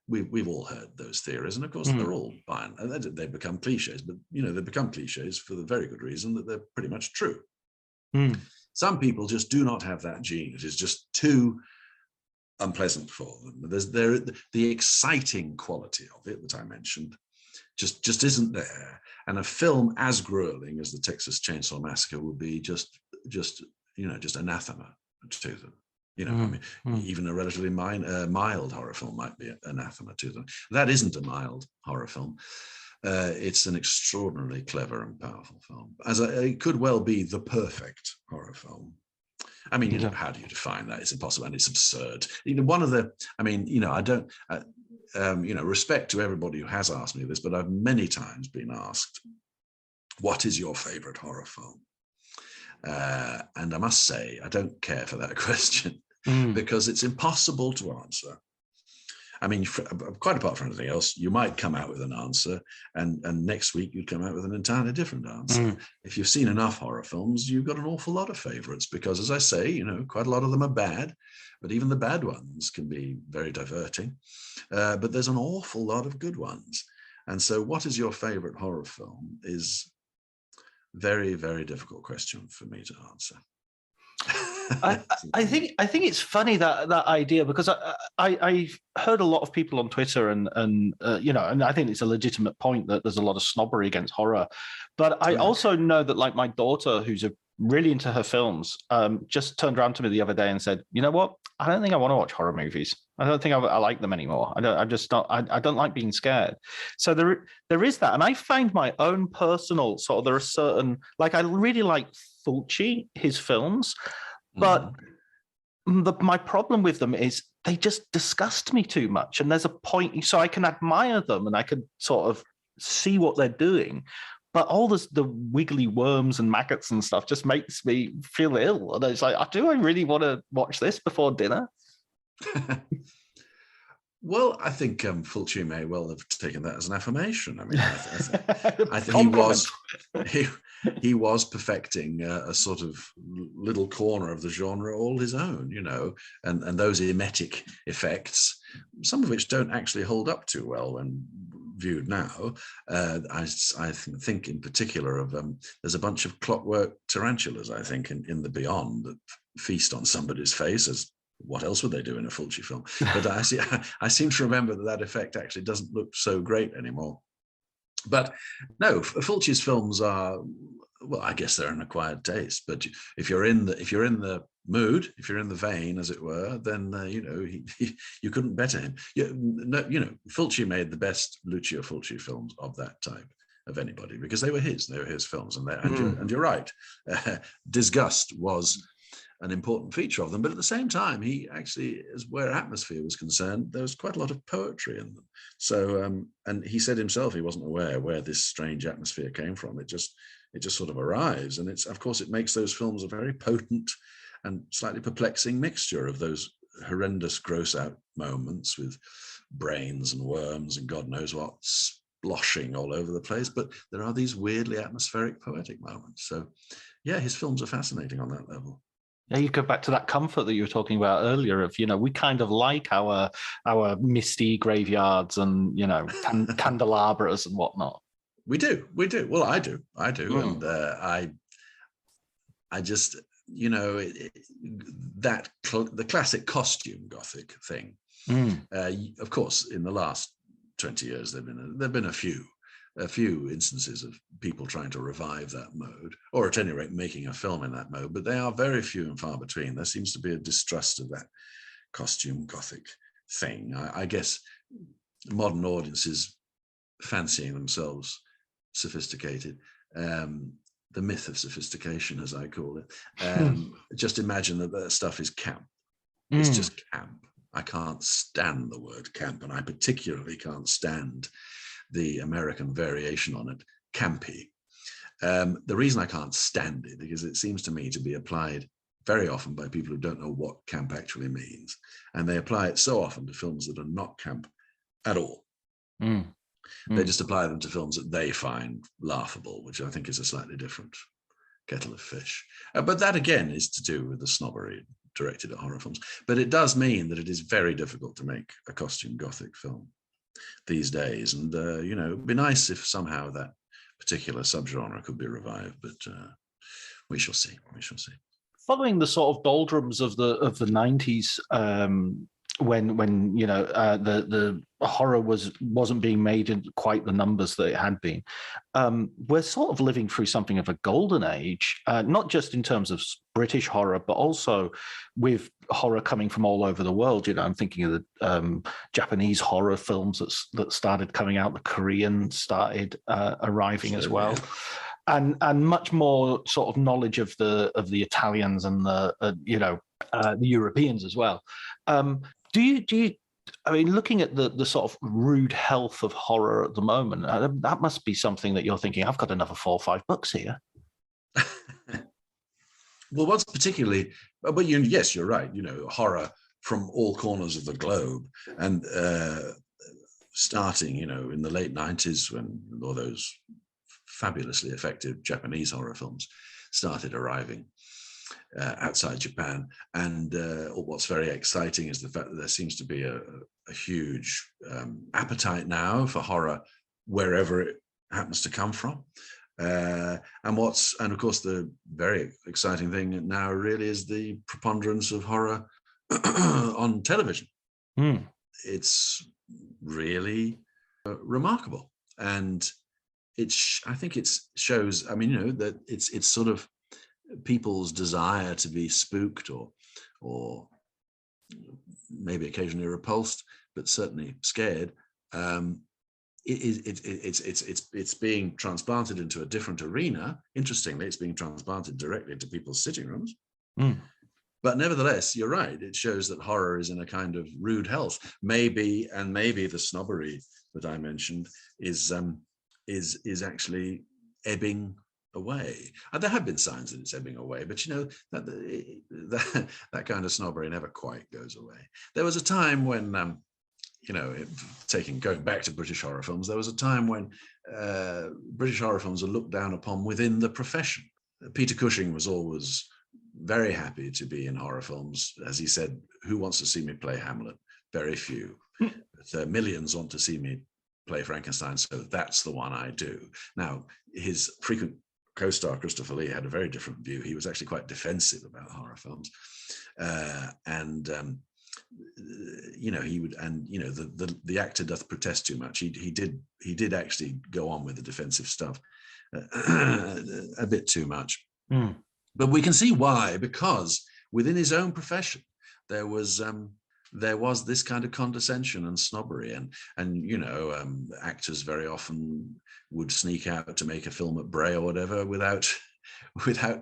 We've all heard those theories, and of course they're all fine, and they become cliches, but they become cliches for the very good reason that they're pretty much true. Some people just do not have that gene. It is just too unpleasant for them. The exciting quality of it that I mentioned just isn't there, and a film as grueling as the Texas Chainsaw Massacre would be just anathema to them. Even a relatively mild horror film might be anathema to them. That isn't a mild horror film. It's an extraordinarily clever and powerful film. It could well be the perfect horror film. I mean, how do you define that? It's impossible and it's absurd. I don't, respect to everybody who has asked me this, but I've many times been asked, what is your favorite horror film? And I must say, I don't care for that question because it's impossible to answer. I mean, quite apart from anything else, you might come out with an answer and next week you'd come out with an entirely different answer. If you've seen enough horror films, you've got an awful lot of favorites because, as I say, quite a lot of them are bad, but even the bad ones can be very diverting. But there's an awful lot of good ones. And so what is your favorite horror film is very, very difficult question for me to answer. I think it's funny that idea because I heard a lot of people on Twitter and I think it's a legitimate point that there's a lot of snobbery against horror, but I also know that like my daughter, who's really into her films, just turned around to me the other day and said, you know what, I don't think I want to watch horror movies. I don't think I like them anymore. I don't like being scared. So there is that, and I find my own personal sort of, there are certain, like I really like Fulci, his films. But my problem with them is they just disgust me too much. And there's a point, so I can admire them and I can sort of see what they're doing. But all the wiggly worms and maggots and stuff just makes me feel ill. And it's like, do I really want to watch this before dinner? Well, I think Fulci may well have taken that as an affirmation. I mean, I think he was perfecting a sort of little corner of the genre all his own, and those emetic effects, some of which don't actually hold up too well when viewed now. I think in particular of there's a bunch of clockwork tarantulas, I think, in the Beyond that feast on somebody's face as. What else would they do in a Fulci film? But I seem to remember that effect actually doesn't look so great anymore. But no, Fulci's films are, well, I guess they're an acquired taste. But if you're in the mood, if you're in the vein, as it were, then you couldn't better him. Fulci made the best Lucio Fulci films of that type of anybody because they were his films, and you're right. Disgust was an important feature of them, but at the same time, he actually, as where atmosphere was concerned, there was quite a lot of poetry in them. So, and he said himself he wasn't aware where this strange atmosphere came from. It just sort of arrives, and it makes those films a very potent and slightly perplexing mixture of those horrendous, gross-out moments with brains and worms and God knows what sploshing all over the place. But there are these weirdly atmospheric, poetic moments. So, yeah, his films are fascinating on that level. Yeah, you go back to that comfort that you were talking about earlier of, we kind of like our misty graveyards and, candelabras and whatnot. We do. Well, I do. And I just, the classic costume Gothic thing. Of course, in the last 20 years, there've been a few instances of people trying to revive that mode, or at any rate making a film in that mode, but they are very few and far between. There seems to be a distrust of that costume Gothic thing. I guess modern audiences fancying themselves sophisticated, the myth of sophistication, as I call it, just imagine that stuff is camp. It's just camp. I can't stand the word camp, and I particularly can't stand the American variation on it, campy. The reason I can't stand it because it seems to me to be applied very often by people who don't know what camp actually means. And they apply it so often to films that are not camp at all. They just apply them to films that they find laughable, which I think is a slightly different kettle of fish. But that, again, is to do with the snobbery directed at horror films. But it does mean that it is very difficult to make a costume Gothic film these days. And, it'd be nice if somehow that particular subgenre could be revived, but we shall see. Following the sort of doldrums of the 90s when the horror wasn't being made in quite the numbers that it had been. We're sort of living through something of a golden age, not just in terms of British horror, but also with horror coming from all over the world. I'm thinking of the Japanese horror films that started coming out. The Korean started arriving as well. Yeah. And much more sort of knowledge of the Italians and the Europeans as well. Do you? I mean, looking at the sort of rude health of horror at the moment, that must be something that you're thinking, I've got another 4 or 5 books here. Well, what's particularly, but yes, you're right. Horror from all corners of the globe, and starting, in the late 90s when all those fabulously effective Japanese horror films started arriving outside Japan. And what's very exciting is the fact that there seems to be a huge appetite now for horror wherever it happens to come from. And of course, the very exciting thing now really is the preponderance of horror on television. It's really remarkable. And I think it shows, that it's sort of people's desire to be spooked or maybe occasionally repulsed, but certainly scared. It's being transplanted into a different arena. Interestingly, it's being transplanted directly into people's sitting rooms. But nevertheless, you're right. It shows that horror is in a kind of rude health. Maybe the snobbery that I mentioned is actually ebbing away. And there have been signs that it's ebbing away, but that kind of snobbery never quite goes away. There was a time when, going back to British horror films, there was a time when British horror films were looked down upon within the profession. Peter Cushing was always very happy to be in horror films. As he said, who wants to see me play Hamlet? Very few. But millions want to see me play Frankenstein, so that's the one I do. Now, his frequent co-star Christopher Lee had a very different view. He was actually quite defensive about horror films, he would, and the actor doth protest too much. He did actually go on with the defensive stuff a bit too much. But we can see why, because within his own profession there was this kind of condescension and snobbery, and actors very often would sneak out to make a film at Bray or whatever without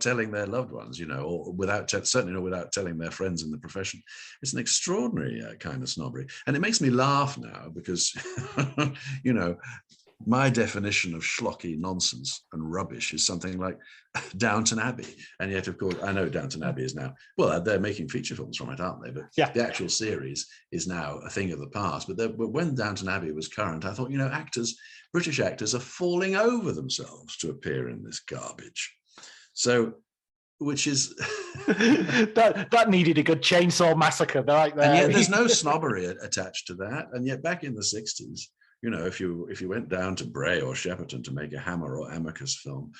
telling their loved ones, or certainly not without telling their friends in the profession. It's an extraordinary kind of snobbery, and it makes me laugh now because my definition of schlocky nonsense and rubbish is something like Downton Abbey. And yet, of course, I know Downton Abbey is now, well, they're making feature films from it, aren't they? But yeah, the actual series is now a thing of the past. But when Downton Abbey was current, I thought, British actors are falling over themselves to appear in this garbage. So, which is... that needed a good chainsaw massacre right there. And yet there's no snobbery attached to that. And yet back in the 60s, if you went down to Bray or Shepperton to make a Hammer or Amicus film,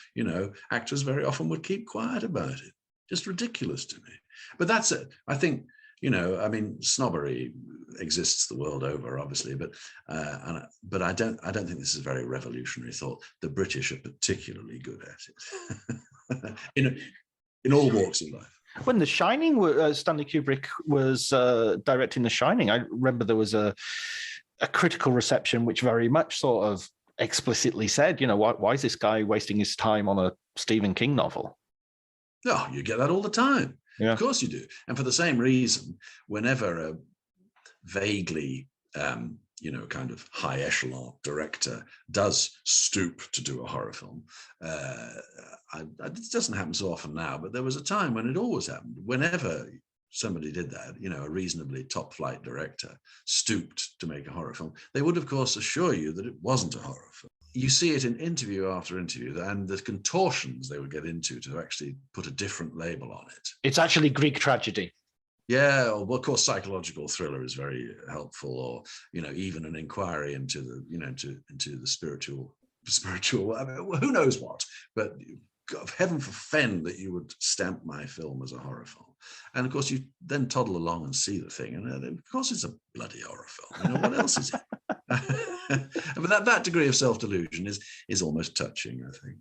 actors very often would keep quiet about it. Just ridiculous to me. But that's it. I think, snobbery exists the world over, obviously, but I don't think this is a very revolutionary thought. The British are particularly good at it in all walks of life. When The Shining, Stanley Kubrick was directing The Shining, I remember there was a critical reception which very much sort of explicitly said, why is this guy wasting his time on a Stephen King novel? Oh, you get that all the time. Yeah. Of course you do. And for the same reason, whenever a vaguely, kind of high echelon director does stoop to do a horror film, it doesn't happen so often now, but there was a time when it always happened. Whenever somebody did that, a reasonably top flight director stooped to make a horror film, they would, of course, assure you that it wasn't a horror film. You see it in interview after interview, and the contortions they would get into to actually put a different label on it. It's actually Greek tragedy. Yeah, well, of course, psychological thriller is very helpful, or even an inquiry into the into the spiritual. Who knows what? But God, heaven forfend that you would stamp my film as a horror film. And of course, you then toddle along and see the thing, and of course, it's a bloody horror film. What else is it? But that degree of self-delusion is almost touching, I think.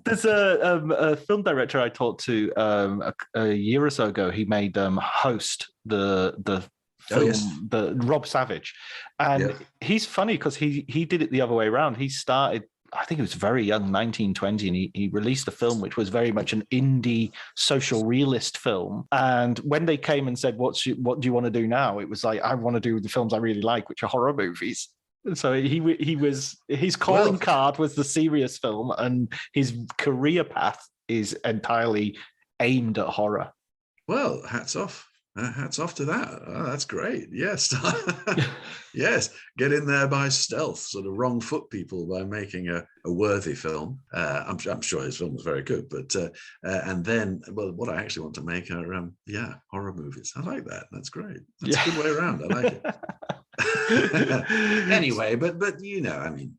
There's a film director I talked to a year or so ago. He made Host, the film, the Rob Savage, and he's funny because he did it the other way around. He started, I think he was very young, 19, 20, and he released a film which was very much an indie social realist film. And when they came and said, what do you want to do now? It was like, I want to do the films I really like, which are horror movies. So his calling card was the serious film, and his career path is entirely aimed at horror. Well, hats off. Hats off to that. Oh, that's great. Yes. Yes. Get in there by stealth, sort of wrong foot people by making a worthy film. I'm sure his film was very good, but and then, well, what I actually want to make are horror movies. I like that. That's great. That's a good way around. I like it. Anyway, but I mean,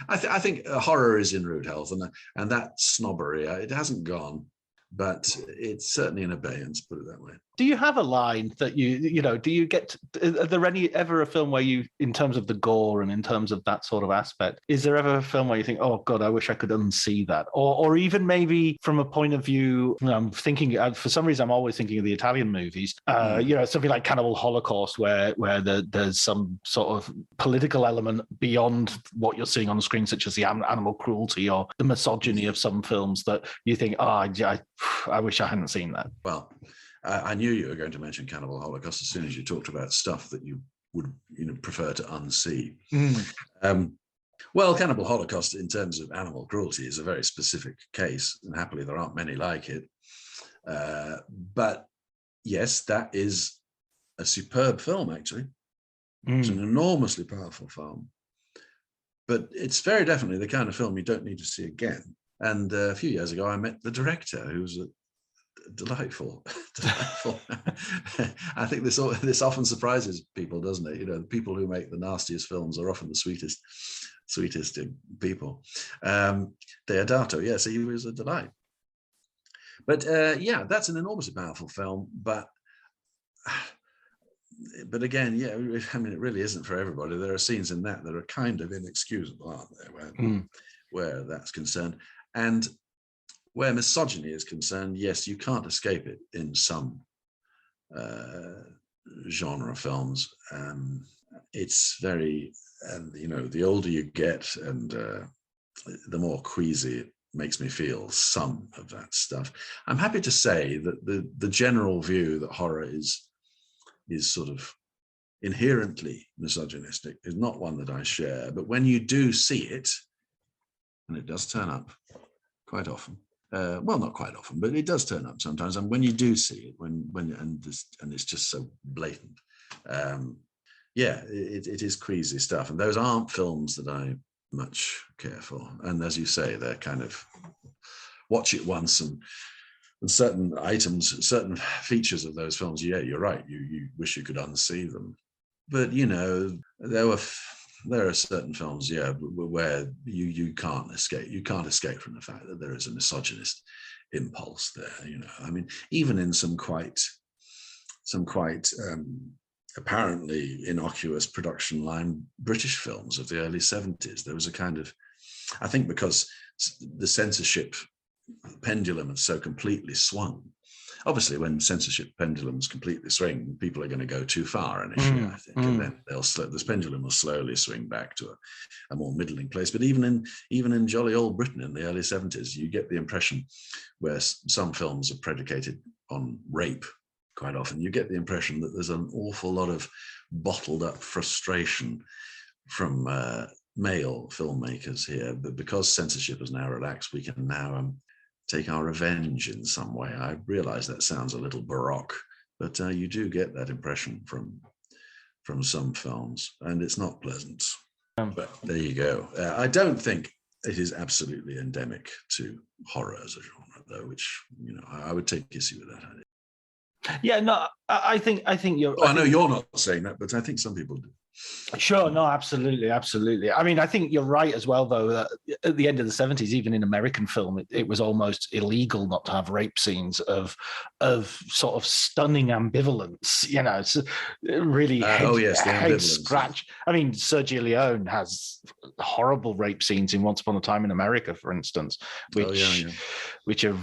I think horror is in rude health, and that snobbery, it hasn't gone, but it's certainly in abeyance, put it that way. Do you have a line that do you get, are there ever a film where you, in terms of the gore and in terms of that sort of aspect, is there ever a film where you think, oh God, I wish I could unsee that? Or even maybe from a point of view, I'm thinking, for some reason, I'm always thinking of the Italian movies, something like Cannibal Holocaust, where there's some sort of political element beyond what you're seeing on the screen, such as the animal cruelty or the misogyny of some films that you think, I wish I hadn't seen that. Well, I knew you were going to mention Cannibal Holocaust as soon as you talked about stuff that you would prefer to unsee. Well, Cannibal Holocaust, in terms of animal cruelty, is a very specific case, and happily there aren't many like it. But yes, that is a superb film, actually. It's an enormously powerful film. But it's very definitely the kind of film you don't need to see again. And a few years ago, I met the director, who's delightful. I think this often surprises people, doesn't it? The people who make the nastiest films are often the sweetest people. Deodato, yes, he was a delight. But that's an enormously powerful film. But again, I mean, it really isn't for everybody. There are scenes in that are kind of inexcusable, aren't there? Where that's concerned. And where misogyny is concerned, yes, you can't escape it in some genre films. It's very, the older you get and the more queasy it makes me feel, some of that stuff. I'm happy to say that the general view that horror is sort of inherently misogynistic is not one that I share. But when you do see it, and it does turn up quite often, well, not quite often, but it does turn up sometimes. And when you do see it, and it's just so blatant, it is queasy stuff. And those aren't films that I much care for. And as you say, they're kind of watch it once, and certain items, certain features of those films, you're right, you wish you could unsee them. But there are certain films, where you can't escape. You can't escape from the fact that there is a misogynist impulse there. I mean, even in some quite apparently innocuous production line British films of the early 70s, there was a kind of, I think because the censorship pendulum has so completely swung. Obviously, when censorship pendulums completely swing, people are going to go too far initially, I think, and then this pendulum will slowly swing back to a more middling place. But even in jolly old Britain in the early 70s, you get the impression, where some films are predicated on rape, quite often, you get the impression that there's an awful lot of bottled up frustration from male filmmakers here. But because censorship is now relaxed, we can now take our revenge in some way. I realize that sounds a little baroque, but you do get that impression from some films, and it's not pleasant. But there you go. I don't think it is absolutely endemic to horror as a genre, though, which I would take issue with that idea. Yeah, no, I think you're. Oh, I know you're not saying that, but I think some people do. Sure, no, absolutely, absolutely. I mean, I think you're right as well, though, that at the end of the 70s, even in American film, it was almost illegal not to have rape scenes of sort of stunning ambivalence, you know, it's really head scratch. I mean, Sergio Leone has horrible rape scenes in Once Upon a Time in America, for instance, which are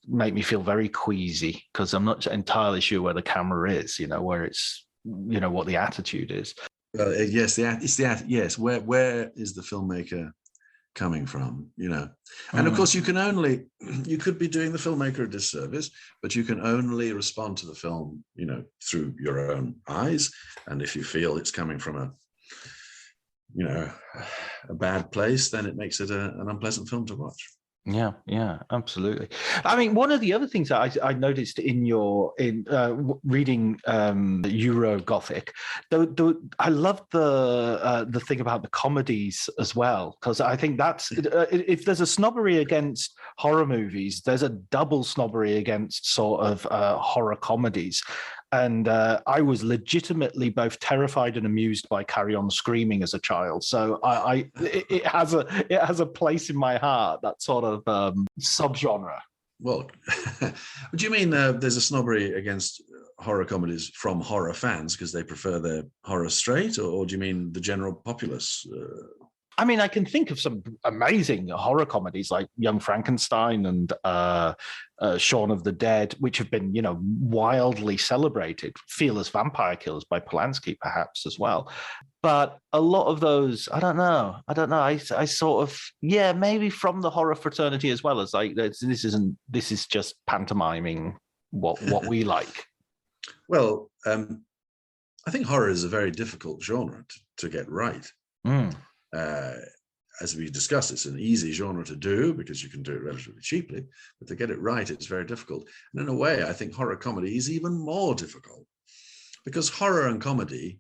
make me feel very queasy, because I'm not entirely sure where the camera is, you know, where it's, you know, what the attitude is. Yes, yes. Where is the filmmaker coming from? You know, and of course, you could be doing the filmmaker a disservice, but you can only respond to the film, you know, through your own eyes. And if you feel it's coming from a bad place, then it makes it an unpleasant film to watch. Yeah, absolutely. I mean, one of the other things that I noticed in reading Euro Gothic, I love the thing about the comedies as well, because I think that's if there's a snobbery against horror movies, there's a double snobbery against sort of horror comedies. And I was legitimately both terrified and amused by Carry On Screaming as a child. So it has a place in my heart, that sort of subgenre. Well, do you mean there's a snobbery against horror comedies from horror fans because they prefer their horror straight, or do you mean the general populace? I mean, I can think of some amazing horror comedies like Young Frankenstein and Shaun of the Dead, which have been, you know, wildly celebrated. Fearless Vampire Killers by Polanski, perhaps, as well. But a lot of those, I don't know. I sort of, maybe from the horror fraternity as well, as like, this is just pantomiming what we like. Well, I think horror is a very difficult genre to get right. As we discussed, it's an easy genre to do because you can do it relatively cheaply, but to get it right, it's very difficult. And in a way, I think horror comedy is even more difficult because horror and comedy,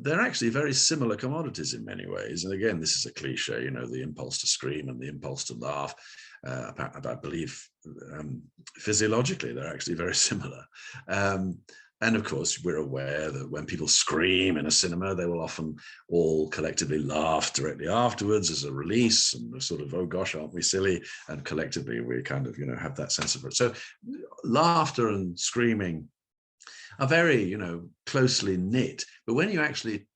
they're actually very similar commodities in many ways. And again, this is a cliche, you know, the impulse to scream and the impulse to laugh. I believe physiologically, they're actually very similar. And of course, we're aware that when people scream in a cinema, they will often all collectively laugh directly afterwards as a release and a sort of, oh gosh, aren't we silly? And collectively, we kind of, you know, have that sense of it. So laughter and screaming are very, you know, closely knit. But when you actually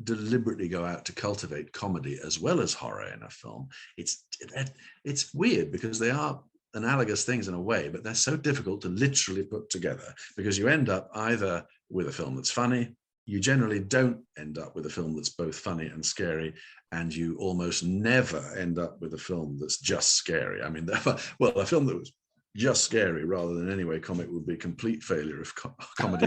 deliberately go out to cultivate comedy as well as horror in a film, it's weird because they are analogous things in a way, but they're so difficult to literally put together because you end up either with a film that's funny, you generally don't end up with a film that's both funny and scary, and you almost never end up with a film that's just scary. I mean, well, a film that was just scary rather than anyway comic would be a complete failure if comedy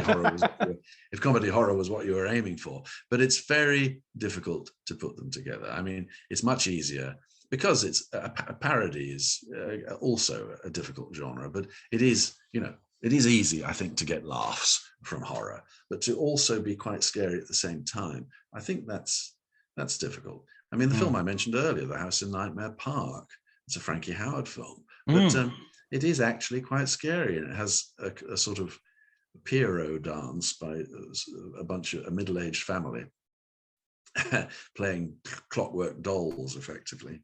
horror was what you were aiming for. But it's very difficult to put them together. I mean, it's much easier because it's a parody is also a difficult genre, but it is, you know, it is easy, I think, to get laughs from horror, but to also be quite scary at the same time, I think that's difficult. I mean, the film I mentioned earlier, The House in Nightmare Park, it's a Frankie Howerd film, but it is actually quite scary, and it has a sort of Pierrot dance by a middle-aged family playing clockwork dolls effectively,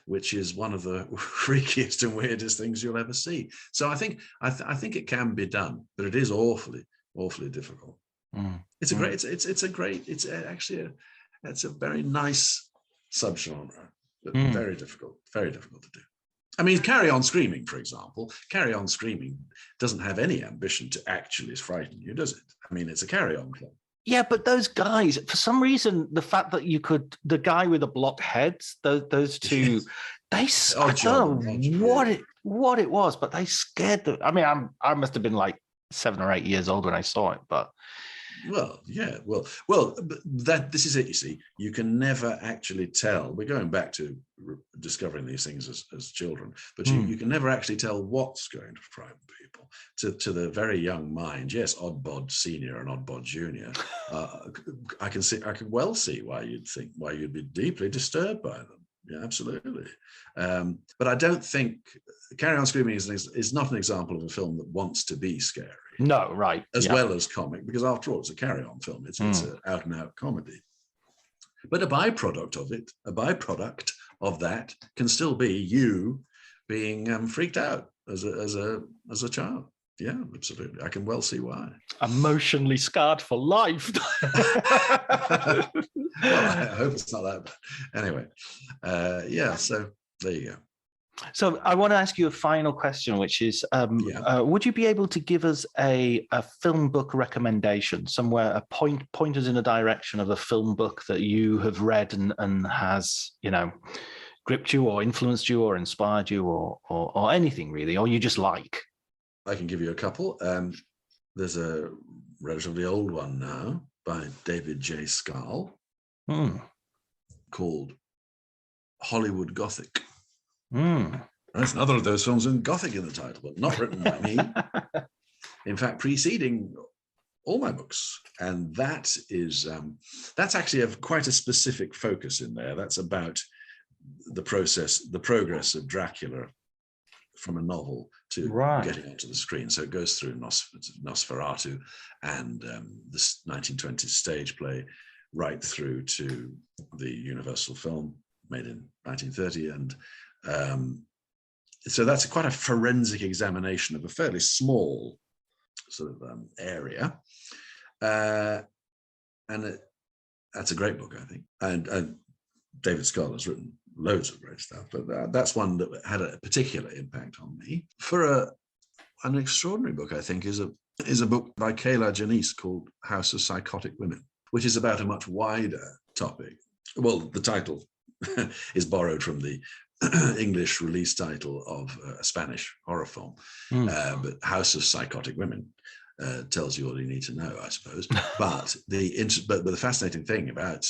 which is one of the freakiest and weirdest things you'll ever see. So I think it can be done, but it is awfully difficult. It's a very nice subgenre, but very difficult to do. I mean, Carry On Screaming, for example, Carry On Screaming doesn't have any ambition to actually frighten you, does it? I mean, it's a carry-on club. Yeah, but those guys, for some reason, the fact that the guy with the blocked heads, those two, I don't know what it was, but they scared them. I mean, I must have been like 7 or 8 years old when I saw it, but. Well, yeah, well, this is it, you see. You can never actually tell. We're going back to discovering these things as children, but you can never actually tell what's going to frighten people. To the very young mind, yes, Odd Bod Senior and Odd Bod Junior, I can well see why you'd be deeply disturbed by them. Yeah, absolutely. But I don't think Carry On Screaming is not an example of a film that wants to be scary. No, right. As well as comic, because after all, it's a carry-on film. It's an out-and-out comedy. But a byproduct of that can still be you being freaked out as a child. Yeah, absolutely. I can well see why. Emotionally scarred for life. Well, I hope it's not that bad. Anyway, so there you go. So I want to ask you a final question, which is, would you be able to give us a film book recommendation, somewhere, point us in a direction of a film book that you have read and has, gripped you or influenced you or inspired you or anything really, or you just like? I can give you a couple. There's a relatively old one now by David J. Scarl called Hollywood Gothic. That's another of those films in Gothic in the title, but not written by me. In fact, preceding all my books. And that is, that's actually quite a specific focus in there. That's about the progress of Dracula from a novel to getting onto the screen. So it goes through Nosferatu and this 1920s stage play right through to the Universal film made in 1930. And so that's quite a forensic examination of a fairly small sort of area. And that's a great book, I think. And David Scarl has written loads of great stuff, but that's one that had a particular impact on me. For an extraordinary book, I think, is a book by Kayla Janice called House of Psychotic Women, which is about a much wider topic. Well, the title is borrowed from the English release title of a Spanish horror film, but House of Psychotic Women tells you all you need to know, I suppose. But the fascinating thing about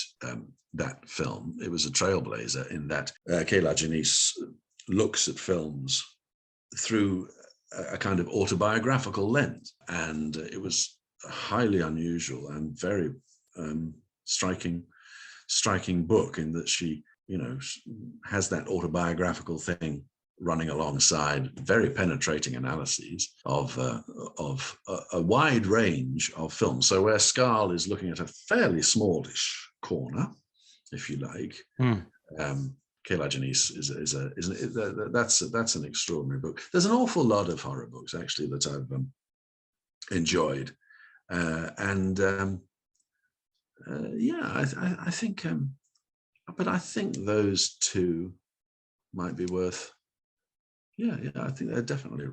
that film, it was a trailblazer in that Kayla Janice looks at films through a kind of autobiographical lens, and it was a highly unusual and very striking book in that she has that autobiographical thing running alongside very penetrating analyses of a wide range of films. So where Scarl is looking at a fairly smallish corner, if you like, Kayla Janice that's an extraordinary book. There's an awful lot of horror books actually that I've enjoyed, I think. But I think those two might be worth. Yeah, I think they're definitely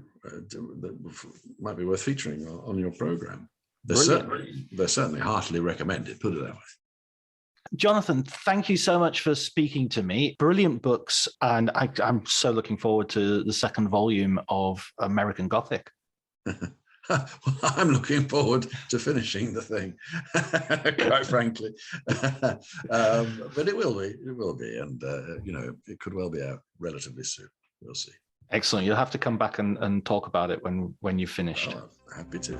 might be worth featuring on your program. They're certainly heartily recommended. Put it that way. Jonathan, thank you so much for speaking to me. Brilliant books, and I'm so looking forward to the second volume of American Gothic. Well, I'm looking forward to finishing the thing, quite frankly. But it will be, and it could well be out relatively soon. We'll see. Excellent. You'll have to come back and talk about it when you've finished. Oh, happy to.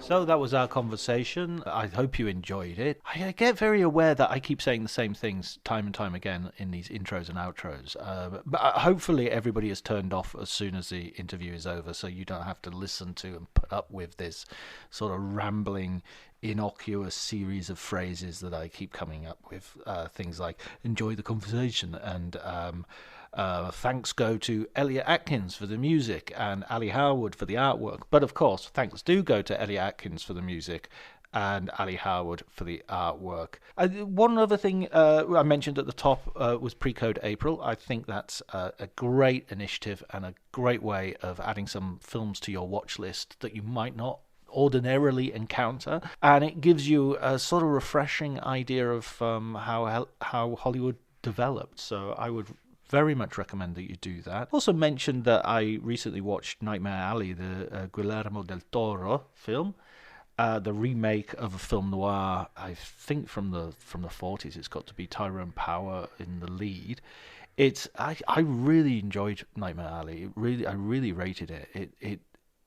So that was our conversation. I hope you enjoyed it. I get very aware that I keep saying the same things time and time again in these intros and outros. But hopefully everybody has turned off as soon as the interview is over, so you don't have to listen to and put up with this sort of rambling, innocuous series of phrases that I keep coming up with. Things like enjoy the conversation and thanks go to Elliot Atkins for the music and Ali Howard for the artwork. But of course, thanks do go to Elliot Atkins for the music and Ali Howard for the artwork. One other thing I mentioned at the top was Pre-Code April. I think that's a great initiative and a great way of adding some films to your watch list that you might not ordinarily encounter, and it gives you a sort of refreshing idea of how Hollywood developed. So I would very much recommend that you do that. Also mentioned that I recently watched Nightmare Alley, the Guillermo del Toro film, the remake of a film noir, I think from the 40s. It's got to be Tyrone Power in the lead. I really enjoyed Nightmare Alley. I really rated it.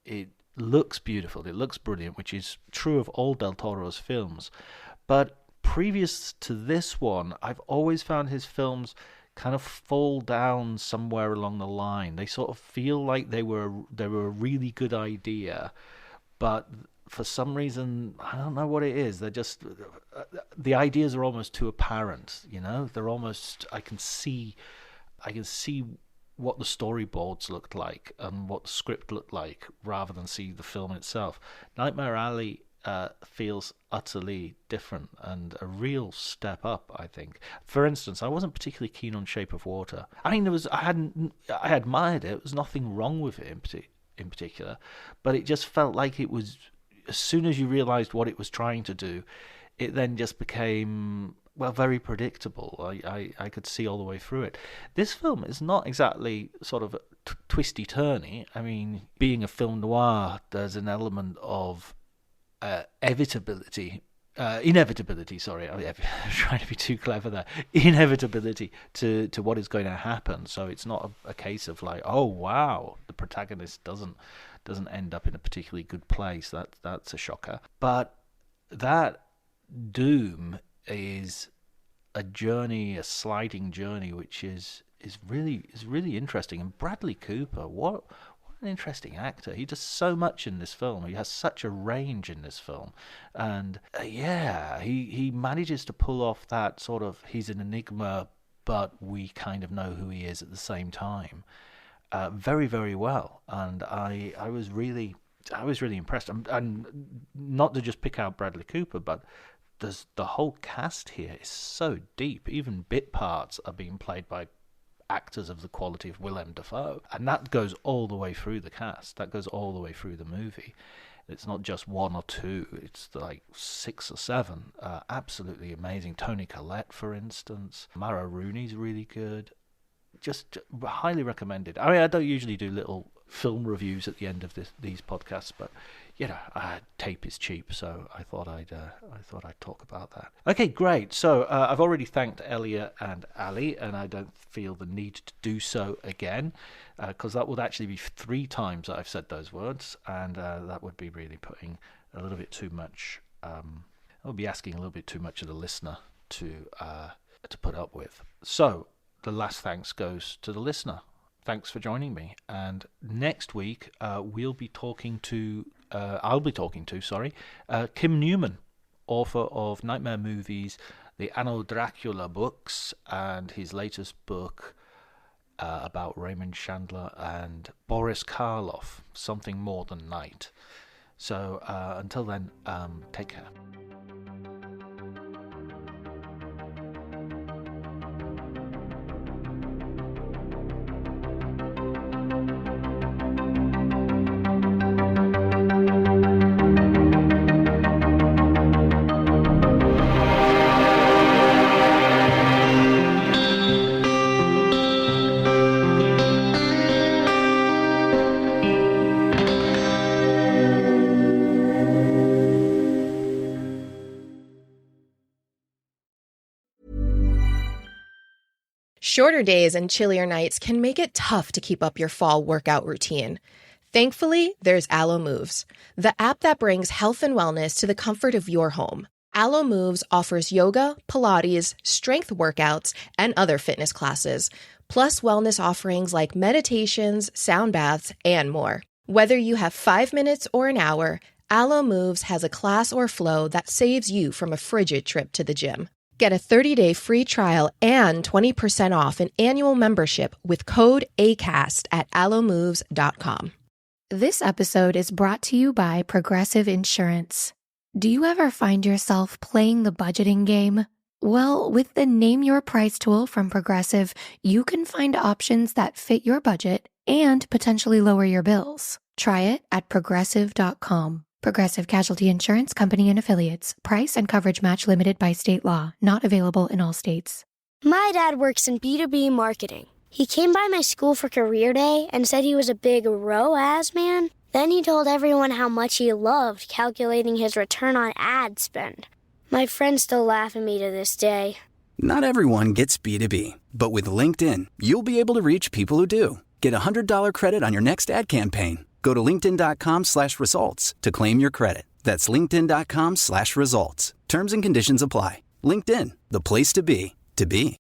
It looks beautiful. It looks brilliant, which is true of all Del Toro's films. But previous to this one, I've always found his films kind of fall down somewhere along the line. They sort of feel like they were a really good idea, but for some reason, I don't know what it is. They're just, the ideas are almost too apparent, you know? They're almost, I can see what the storyboards looked like and what the script looked like rather than see the film itself. Nightmare Alley feels utterly different and a real step up, I think. For instance, I wasn't particularly keen on Shape of Water. I mean, I admired it. There was nothing wrong with it in particular, but it just felt like it was, as soon as you realised what it was trying to do, it then just became, well, very predictable. I could see all the way through it. This film is not exactly sort of twisty-turny. I mean, being a film noir, there's an element of inevitability, sorry, I'm trying to be too clever there, inevitability to what is going to happen. So it's not a case of like, oh wow, the protagonist doesn't end up in a particularly good place. That's a shocker. But that doom is a journey, a sliding journey, which is really interesting. And Bradley Cooper, what an interesting actor. He does so much in this film. He has such a range in this film. And he manages to pull off that sort of, he's an enigma, but we kind of know who he is at the same time. Very, very well. And I was really impressed. And not to just pick out Bradley Cooper, but the whole cast here is so deep. Even bit parts are being played by actors of the quality of Willem Dafoe, and that goes all the way through the cast. That goes all the way through the movie. It's not just one or two, it's like 6 or 7. Absolutely amazing. Toni Collette, for instance. Mara Rooney's really good. Just highly recommended. I mean, I don't usually do little film reviews at the end of these podcasts, but you know, tape is cheap, so I thought I'd talk about that. Okay, great. So I've already thanked Elliot and Ali, and I don't feel the need to do so again, because that would actually be 3 times that I've said those words, and that would be really putting a little bit too much. I would be asking a little bit too much of the listener to put up with. So the last thanks goes to the listener. Thanks for joining me. And next week I'll be talking to Kim Newman, author of Nightmare Movies, the Anno Dracula books, and his latest book about Raymond Chandler and Boris Karloff, Something More Than Night. So until then, take care. Shorter days and chillier nights can make it tough to keep up your fall workout routine. Thankfully, there's Alo Moves, the app that brings health and wellness to the comfort of your home. Alo Moves offers yoga, Pilates, strength workouts, and other fitness classes, plus wellness offerings like meditations, sound baths, and more. Whether you have 5 minutes or an hour, Alo Moves has a class or flow that saves you from a frigid trip to the gym. Get a 30-day free trial and 20% off an annual membership with code ACAST at alomoves.com. This episode is brought to you by Progressive Insurance. Do you ever find yourself playing the budgeting game? Well, with the Name Your Price tool from Progressive, you can find options that fit your budget and potentially lower your bills. Try it at progressive.com. Progressive Casualty Insurance Company and Affiliates. Price and coverage match limited by state law. Not available in all states. My dad works in B2B marketing. He came by my school for career day and said he was a big ROAS man. Then he told everyone how much he loved calculating his return on ad spend. My friends still laugh at me to this day. Not everyone gets B2B, but with LinkedIn, you'll be able to reach people who do. Get a $100 credit on your next ad campaign. Go to linkedin.com/results to claim your credit. That's linkedin.com/results. Terms and conditions apply. LinkedIn, the place to be, to be.